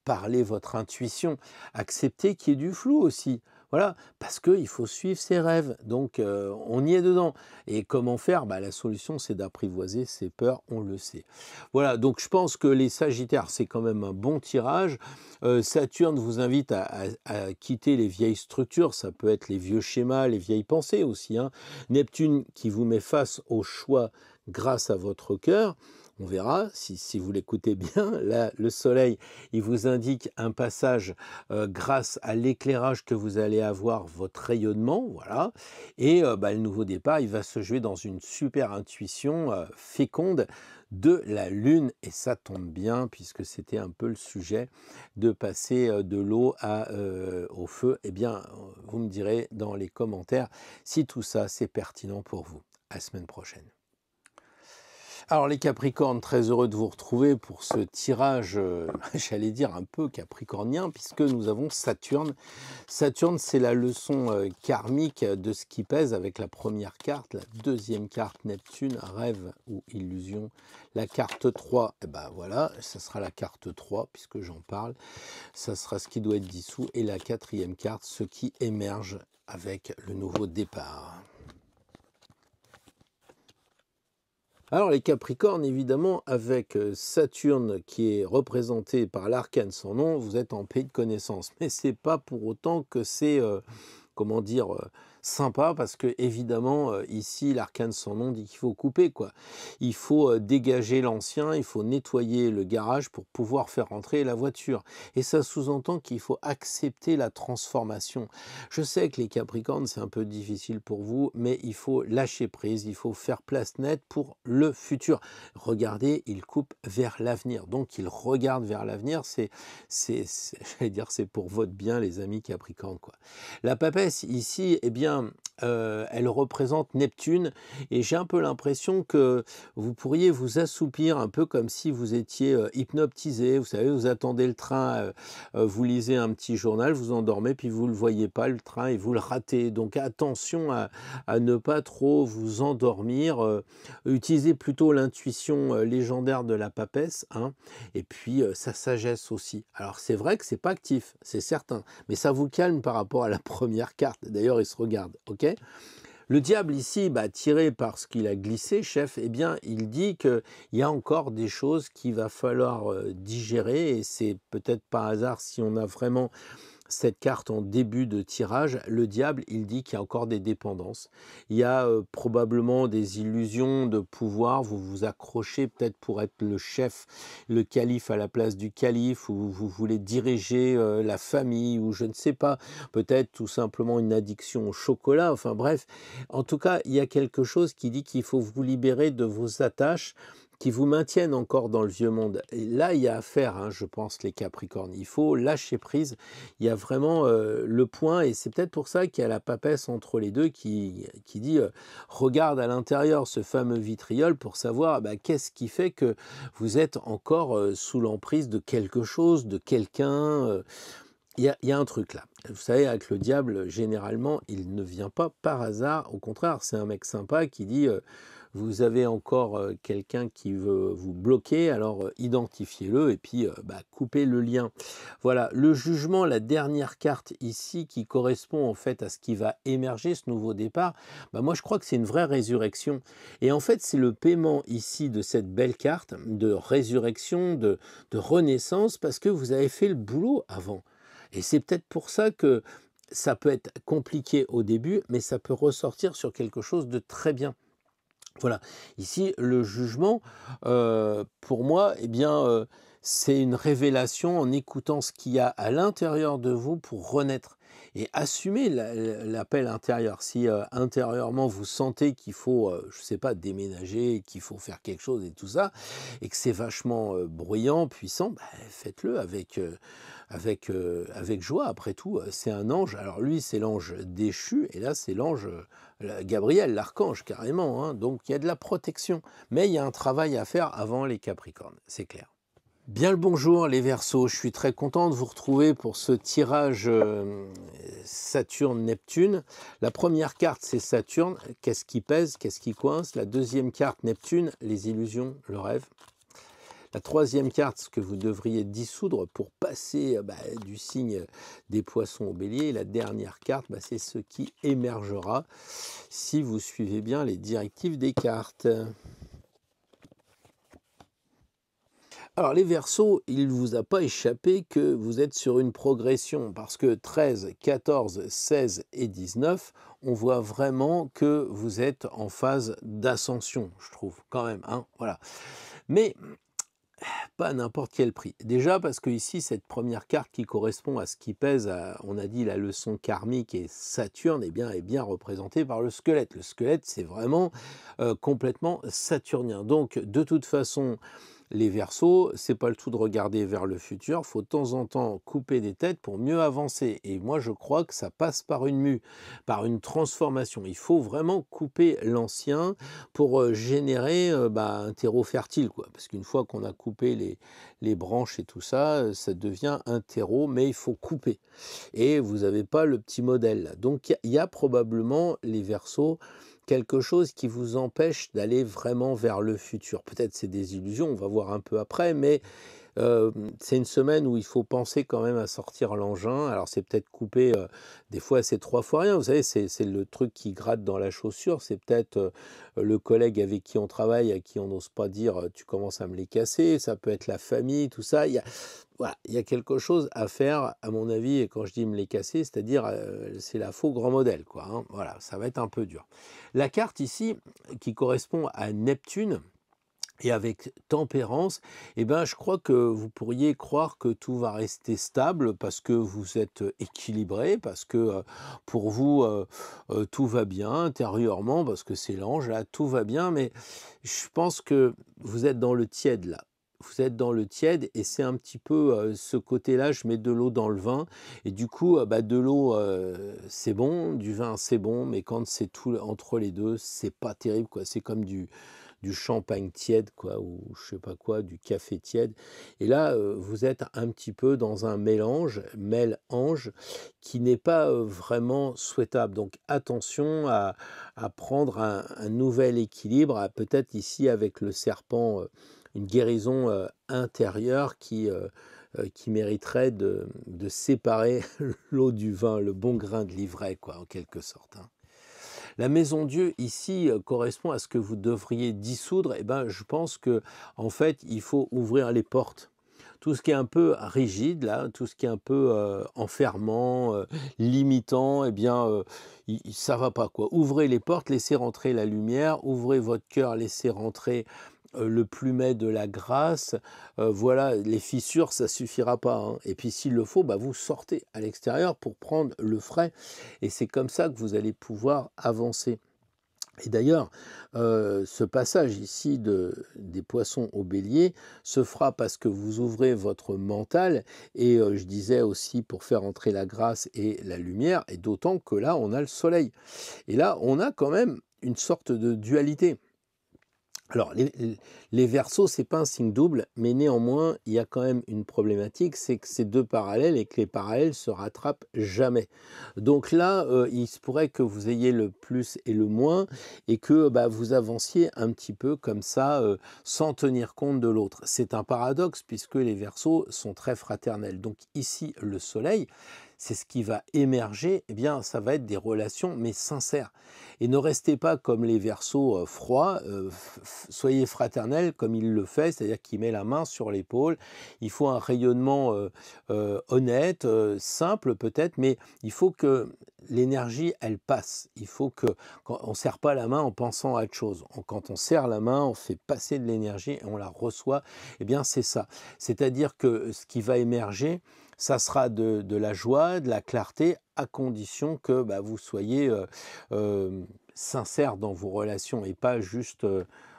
parler votre intuition, acceptez qu'il y ait du flou aussi. Voilà, parce qu'il faut suivre ses rêves, donc on y est dedans. Et comment faire? La solution, c'est d'apprivoiser ses peurs, on le sait. Voilà, donc je pense que les Sagittaires, c'est quand même un bon tirage. Saturne vous invite à quitter les vieilles structures, ça peut être les vieux schémas, les vieilles pensées aussi. Neptune qui vous met face au choix grâce à votre cœur. On verra si vous l'écoutez bien. Là, le soleil, il vous indique un passage grâce à l'éclairage que vous allez avoir, votre rayonnement, voilà. Et le nouveau départ, il va se jouer dans une super intuition féconde de la Lune. Et ça tombe bien, puisque c'était un peu le sujet de passer de l'eau au feu. Vous me direz dans les commentaires si tout ça, c'est pertinent pour vous. À la semaine prochaine. Alors les Capricornes, très heureux de vous retrouver pour ce tirage, j'allais dire un peu capricornien, puisque nous avons Saturne. Saturne, c'est la leçon karmique de ce qui pèse avec la première carte, la deuxième carte, Neptune, rêve ou illusion. La carte 3, voilà, ça sera la carte 3, puisque j'en parle. Ça sera ce qui doit être dissous. Et la quatrième carte, ce qui émerge avec le nouveau départ. Alors les Capricornes, évidemment, avec Saturne qui est représenté par l'arcane sans nom, vous êtes en pays de connaissance. Mais c'est pas pour autant que c'est, comment dire, sympa, parce que évidemment, ici, l'arcane sans nom dit qu'il faut couper, quoi. Il faut dégager l'ancien, il faut nettoyer le garage pour pouvoir faire rentrer la voiture. Et ça sous-entend qu'il faut accepter la transformation. Je sais que les Capricornes, c'est un peu difficile pour vous, mais il faut lâcher prise, il faut faire place nette pour le futur. Regardez, il coupe vers l'avenir. Donc, il regarde vers l'avenir. J'allais dire, c'est pour votre bien, les amis Capricornes, quoi. La papesse, ici, eh bien, elle représente Neptune, et j'ai un peu l'impression que vous pourriez vous assoupir un peu comme si vous étiez hypnotisé. Vous savez, vous attendez le train, vous lisez un petit journal, vous endormez, puis vous ne le voyez pas, le train, et vous le ratez. Donc attention à ne pas trop vous endormir. Utilisez plutôt l'intuition légendaire de la papesse, hein, et puis sa sagesse aussi. Alors c'est vrai que c'est pas actif, c'est certain, mais ça vous calme par rapport à la première carte. D'ailleurs, il se regarde, ok? Le diable ici, tiré par ce qu'il a glissé, chef, eh bien, il dit qu'il y a encore des choses qu'il va falloir digérer, et c'est peut-être par hasard si on a vraiment cette carte en début de tirage. Le diable, il dit qu'il y a encore des dépendances. Il y a probablement des illusions de pouvoir. Vous vous accrochez peut-être pour être le chef, le calife à la place du calife, ou vous voulez diriger la famille, ou je ne sais pas, peut-être tout simplement une addiction au chocolat. Enfin bref, en tout cas, il y a quelque chose qui dit qu'il faut vous libérer de vos attaches qui vous maintiennent encore dans le vieux monde. Et là, il y a à faire, hein, je pense, les Capricornes. Il faut lâcher prise. Il y a vraiment le point, et c'est peut-être pour ça qu'il y a la papesse entre les deux qui dit regarde à l'intérieur ce fameux vitriol pour savoir qu'est-ce qui fait que vous êtes encore sous l'emprise de quelque chose, de quelqu'un. Il y a un truc là. Vous savez, avec le diable, généralement, il ne vient pas par hasard. Au contraire, c'est un mec sympa qui dit vous avez encore quelqu'un qui veut vous bloquer, alors identifiez-le, et puis coupez le lien. Voilà, le jugement, la dernière carte ici, qui correspond en fait à ce qui va émerger, ce nouveau départ, moi je crois que c'est une vraie résurrection. Et en fait, c'est le paiement ici de cette belle carte de résurrection, de renaissance, parce que vous avez fait le boulot avant. Et c'est peut-être pour ça que ça peut être compliqué au début, mais ça peut ressortir sur quelque chose de très bien. Voilà, ici, le jugement, pour moi, c'est une révélation en écoutant ce qu'il y a à l'intérieur de vous pour renaître et assumer l'appel intérieur. Si intérieurement, vous sentez qu'il faut, je ne sais pas, déménager, qu'il faut faire quelque chose et tout ça, et que c'est vachement bruyant, puissant, faites-le avec joie. Après tout, c'est un ange. Alors lui, c'est l'ange déchu, et là, c'est l'ange Gabriel, l'archange, carrément, hein. Donc il y a de la protection, mais il y a un travail à faire avant les Capricornes, c'est clair. Bien le bonjour les Verseaux, je suis très content de vous retrouver pour ce tirage Saturne-Neptune. La première carte, c'est Saturne, qu'est-ce qui pèse, qu'est-ce qui coince. La deuxième carte, Neptune, les illusions, le rêve. La troisième carte, ce que vous devriez dissoudre pour passer du signe des poissons au bélier. Et la dernière carte, c'est ce qui émergera si vous suivez bien les directives des cartes. Alors les Verseaux, il ne vous a pas échappé que vous êtes sur une progression, parce que 13, 14, 16 et 19, on voit vraiment que vous êtes en phase d'ascension, je trouve, quand même, hein, voilà. Mais pas à n'importe quel prix. Déjà parce que ici, cette première carte qui correspond à ce qui pèse, on a dit la leçon karmique et Saturne, est bien représentée par le squelette. Le squelette, c'est vraiment complètement saturnien. Donc, de toute façon, les Verseaux, c'est pas le tout de regarder vers le futur, il faut de temps en temps couper des têtes pour mieux avancer. Et moi, je crois que ça passe par une mue, par une transformation. Il faut vraiment couper l'ancien pour générer un terreau fertile, quoi. Parce qu'une fois qu'on a coupé les branches et tout ça, ça devient un terreau, mais il faut couper. Et vous n'avez pas le petit modèle là. Donc, il y a probablement, les Verseaux, quelque chose qui vous empêche d'aller vraiment vers le futur. Peut-être c'est des illusions, on va voir un peu après, mais C'est une semaine où il faut penser quand même à sortir l'engin. Alors c'est peut-être coupé, des fois c'est 3 fois rien. Vous savez, c'est le truc qui gratte dans la chaussure. C'est peut-être, le collègue avec qui on travaille, à qui on n'ose pas dire, «Tu commences à me les casser». Ça peut être la famille, tout ça. Voilà, il y a quelque chose à faire à mon avis, et quand je dis me les casser, c'est-à-dire, c'est la faux grand modèle quoi, hein. Voilà, ça va être un peu dur. La carte ici, qui correspond à Neptune, et avec tempérance, eh ben, je crois que vous pourriez croire que tout va rester stable parce que vous êtes équilibré, parce que pour vous, tout va bien intérieurement, parce que c'est l'ange, là, tout va bien, mais je pense que vous êtes dans le tiède, là. Vous êtes dans le tiède et c'est un petit peu ce côté-là, je mets de l'eau dans le vin et du coup, bah, de l'eau, c'est bon, du vin, c'est bon, mais quand c'est tout entre les deux, c'est pas terrible, quoi. C'est comme du champagne tiède, quoi, ou je sais pas quoi, du café tiède. Et là, vous êtes un petit peu dans un mélange, mêle-ange, qui n'est pas vraiment souhaitable. Donc attention à prendre un nouvel équilibre, peut-être ici avec le serpent, une guérison intérieure qui mériterait de séparer l'eau du vin, le bon grain de l'ivraie, quoi, en quelque sorte, hein. La maison Dieu ici correspond à ce que vous devriez dissoudre. Eh ben, je pense que en fait, il faut ouvrir les portes. Tout ce qui est un peu rigide, là, tout ce qui est un peu enfermant, limitant, eh bien, ça va pas, quoi. Ouvrez les portes, laissez rentrer la lumière, ouvrez votre cœur, laissez rentrer le plumet de la grâce. Voilà, les fissures, ça suffira pas, hein. Et puis s'il le faut, bah, vous sortez à l'extérieur pour prendre le frais. Et c'est comme ça que vous allez pouvoir avancer. Et d'ailleurs, ce passage ici des poissons au bélier se fera parce que vous ouvrez votre mental et je disais aussi pour faire entrer la grâce et la lumière, et d'autant que là, on a le soleil. Et là, on a quand même une sorte de dualité. Alors, les Verseaux, c'est pas un signe double, mais néanmoins, il y a quand même une problématique, c'est que c'est deux parallèles et que les parallèles se rattrapent jamais. Donc là, il se pourrait que vous ayez le plus et le moins, et que bah, vous avanciez un petit peu comme ça, sans tenir compte de l'autre. C'est un paradoxe puisque les Verseaux sont très fraternels. Donc ici, le Soleil, c'est ce qui va émerger, eh bien, ça va être des relations, mais sincères. Et ne restez pas comme les Verseaux froids, soyez fraternels comme il le fait, c'est-à-dire qu'il met la main sur l'épaule. Il faut un rayonnement honnête, simple peut-être, mais il faut que l'énergie, elle passe. Il faut que, quand on ne serre pas la main en pensant à autre chose. Quand on serre la main, on fait passer de l'énergie et on la reçoit. Eh bien, c'est ça. C'est-à-dire que ce qui va émerger, ça sera de la joie, de la clarté, à condition que bah, vous soyez sincère dans vos relations et pas juste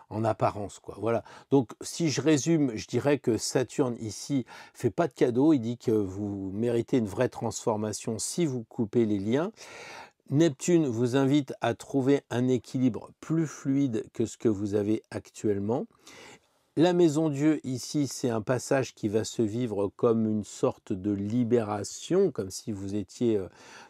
en apparence, quoi. Voilà. Donc, si je résume, je dirais que Saturne ici fait pas de cadeau. Il dit que vous méritez une vraie transformation si vous coupez les liens. Neptune vous invite à trouver un équilibre plus fluide que ce que vous avez actuellement. La maison Dieu, ici, c'est un passage qui va se vivre comme une sorte de libération, comme si vous étiez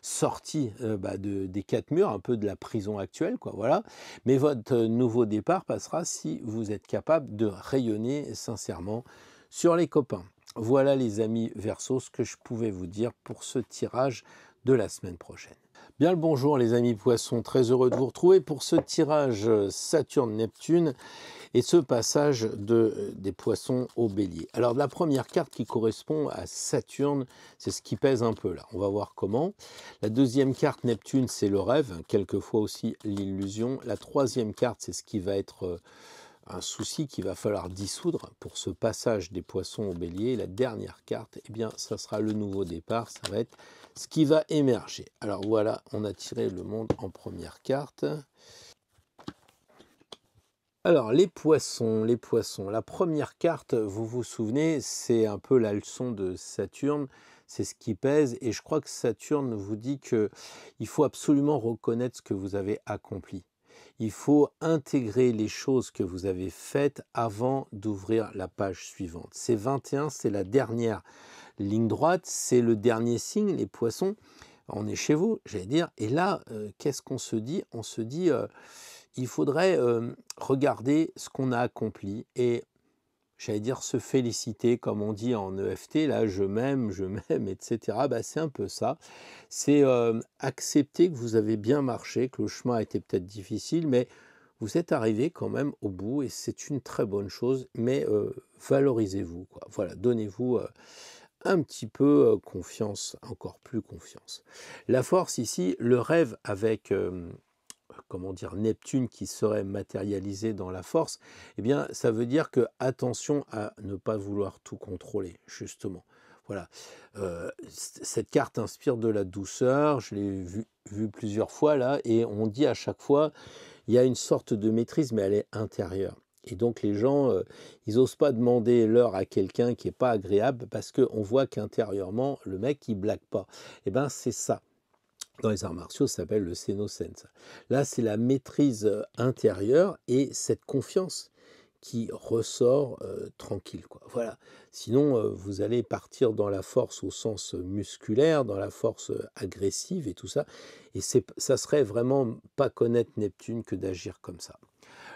sorti des quatre murs, un peu de la prison actuelle, quoi, voilà. Mais votre nouveau départ passera si vous êtes capable de rayonner sincèrement sur les copains. Voilà les amis Verseaux, ce que je pouvais vous dire pour ce tirage de la semaine prochaine. Bien le bonjour les amis Poissons, très heureux de vous retrouver pour ce tirage Saturne-Neptune et ce passage des Poissons au Bélier. Alors la première carte qui correspond à Saturne, c'est ce qui pèse un peu là, on va voir comment. La deuxième carte Neptune, c'est le rêve, quelquefois aussi l'illusion. La troisième carte, c'est ce qui va être un souci qu'il va falloir dissoudre pour ce passage des Poissons au Bélier. Et la dernière carte, eh bien, ça sera le nouveau départ, ça va être ce qui va émerger. Alors voilà, on a tiré le monde en première carte. Alors les poissons, la première carte, vous vous souvenez, c'est un peu la leçon de Saturne, c'est ce qui pèse, et je crois que Saturne vous dit que il faut absolument reconnaître ce que vous avez accompli. Il faut intégrer les choses que vous avez faites avant d'ouvrir la page suivante. C'est 21, c'est la dernière ligne droite, c'est le dernier signe, les poissons. On est chez vous, j'allais dire, et là, qu'est-ce qu'on se dit? On se dit, il faudrait regarder ce qu'on a accompli et j'allais dire se féliciter, comme on dit en EFT, là, je m'aime, etc. Bah, c'est un peu ça. C'est accepter que vous avez bien marché, que le chemin a été peut-être difficile, mais vous êtes arrivé quand même au bout et c'est une très bonne chose, mais valorisez-vous, quoi. Voilà, donnez-vous un petit peu confiance, encore plus confiance. La force ici, le rêve avec comment dire, Neptune qui serait matérialisé dans la force, eh bien, ça veut dire que attention à ne pas vouloir tout contrôler, justement. Voilà. Cette carte inspire de la douceur, je l'ai vu plusieurs fois là, et on dit à chaque fois, il y a une sorte de maîtrise, mais elle est intérieure. Et donc les gens, ils n'osent pas demander l'heure à quelqu'un qui n'est pas agréable parce qu'on voit qu'intérieurement, le mec, il blague pas. Eh bien, c'est ça. Dans les arts martiaux, ça s'appelle le Senosen. Là, c'est la maîtrise intérieure et cette confiance qui ressort tranquille, quoi. Voilà. Sinon, vous allez partir dans la force au sens musculaire, dans la force agressive et tout ça. Et ça serait vraiment pas connaître Neptune que d'agir comme ça.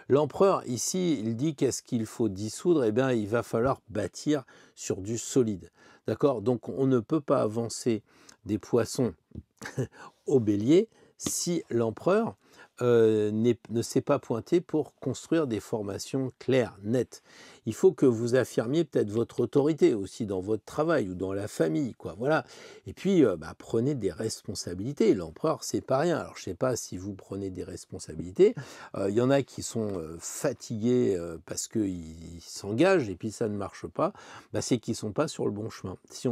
L'empereur, ici, il dit qu'est-ce qu'il faut dissoudre? Eh bien, il va falloir bâtir sur du solide. D'accord? Donc, on ne peut pas avancer des poissons au bélier si l'empereur ne s'est pas pointé pour construire des formations claires, nettes. Il faut que vous affirmiez peut-être votre autorité aussi dans votre travail ou dans la famille, quoi. Voilà. Et puis, prenez des responsabilités. L'empereur, c'est pas rien. Alors, je sais pas si vous prenez des responsabilités. Il y en a qui sont fatigués parce qu'ils s'engagent et puis ça ne marche pas. C'est qu'ils sont pas sur le bon chemin. Si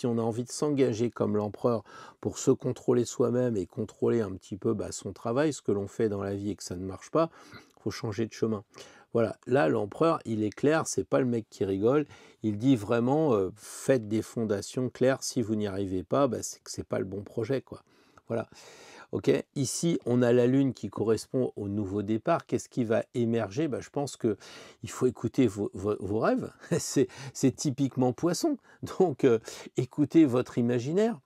on a envie de s'engager comme l'empereur pour se contrôler soi-même et contrôler un petit peu son travail, ce que l'on fait dans la vie et que ça ne marche pas, il faut changer de chemin. Voilà, là l'empereur, il est clair, c'est pas le mec qui rigole, il dit vraiment faites des fondations claires, si vous n'y arrivez pas, c'est que c'est pas le bon projet, quoi. Voilà. Ok, ici on a la lune qui correspond au nouveau départ. Qu'est-ce qui va émerger? Je pense que il faut écouter vos rêves. C'est typiquement poisson. Donc écoutez votre imaginaire.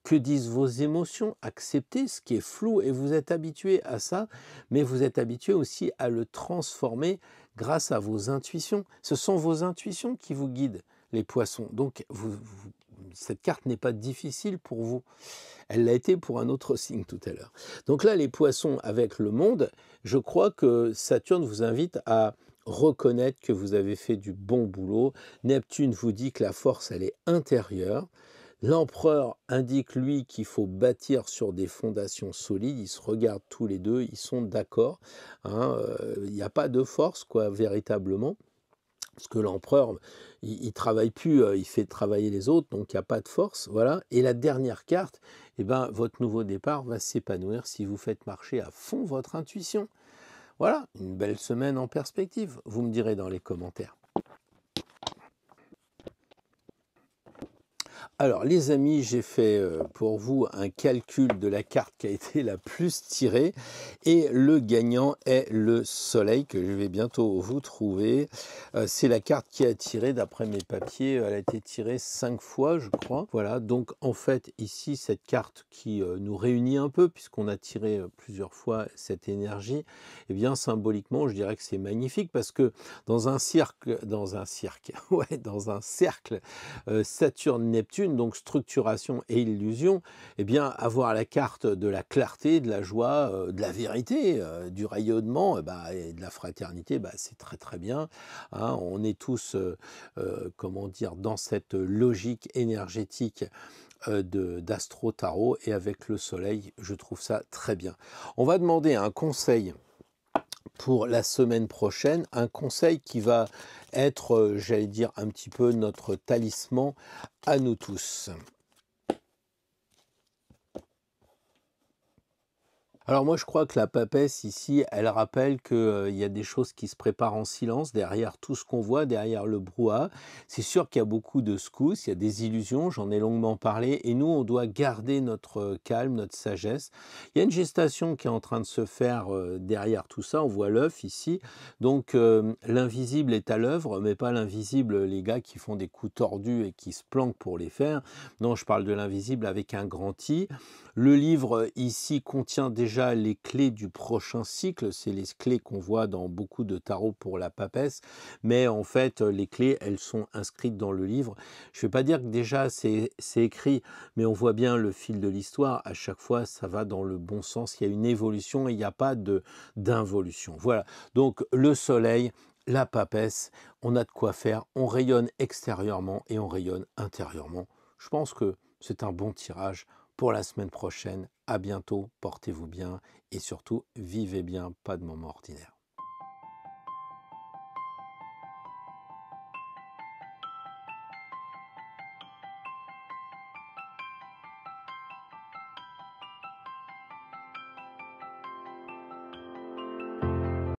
Que disent vos émotions? Acceptez ce qui est flou et vous êtes habitué à ça, mais vous êtes habitué aussi à le transformer grâce à vos intuitions. Ce sont vos intuitions qui vous guident, les poissons. Donc cette carte n'est pas difficile pour vous. Elle l'a été pour un autre signe tout à l'heure. Donc là, les poissons avec le monde, je crois que Saturne vous invite à reconnaître que vous avez fait du bon boulot. Neptune vous dit que la force, elle est intérieure. L'empereur indique, lui, qu'il faut bâtir sur des fondations solides. Ils se regardent tous les deux, ils sont d'accord. Il n'y a pas de force, quoi, véritablement. Parce que l'empereur, il travaille plus, il fait travailler les autres, donc il n'y a pas de force, voilà. Et la dernière carte, votre nouveau départ va s'épanouir si vous faites marcher à fond votre intuition. Voilà, une belle semaine en perspective. Vous me direz dans les commentaires. Alors les amis, j'ai fait pour vous un calcul de la carte qui a été la plus tirée et le gagnant est le soleil que je vais bientôt vous trouver. C'est la carte qui a tiré, d'après mes papiers, elle a été tirée 5 fois je crois. Voilà, donc en fait ici cette carte qui nous réunit un peu puisqu'on a tiré plusieurs fois cette énergie, eh bien symboliquement je dirais que c'est magnifique parce que dans un cercle, Saturne-Neptune, donc structuration et illusion, eh bien avoir la carte de la clarté, de la joie, de la vérité, du rayonnement et de la fraternité, c'est très très bien. On est tous, comment dire, dans cette logique énergétique d'Astro Tarot et avec le soleil, je trouve ça très bien. On va demander un conseil pour la semaine prochaine, un conseil qui va être, j'allais dire, un petit peu notre talisman à nous tous. Alors moi je crois que la papesse ici, elle rappelle qu'il y a des choses qui se préparent en silence, derrière tout ce qu'on voit, derrière le brouhaha. C'est sûr qu'il y a beaucoup de secousses, il y a des illusions, j'en ai longuement parlé, et nous on doit garder notre calme, notre sagesse. Il y a une gestation qui est en train de se faire derrière tout ça, on voit l'œuf ici, donc l'invisible est à l'œuvre, mais pas l'invisible, les gars qui font des coups tordus et qui se planquent pour les faire. Non, je parle de l'invisible avec un grand I. Le livre ici contient déjà déjà les clés du prochain cycle, c'est les clés qu'on voit dans beaucoup de tarots pour la papesse, mais en fait, les clés, elles sont inscrites dans le livre. Je ne vais pas dire que déjà c'est écrit, mais on voit bien le fil de l'histoire. À chaque fois, ça va dans le bon sens. Il y a une évolution et il n'y a pas d'involution. Voilà. Donc, le soleil, la papesse, on a de quoi faire. On rayonne extérieurement et on rayonne intérieurement. Je pense que c'est un bon tirage pour la semaine prochaine. À bientôt, portez-vous bien et surtout, vivez bien, pas de moments ordinaires.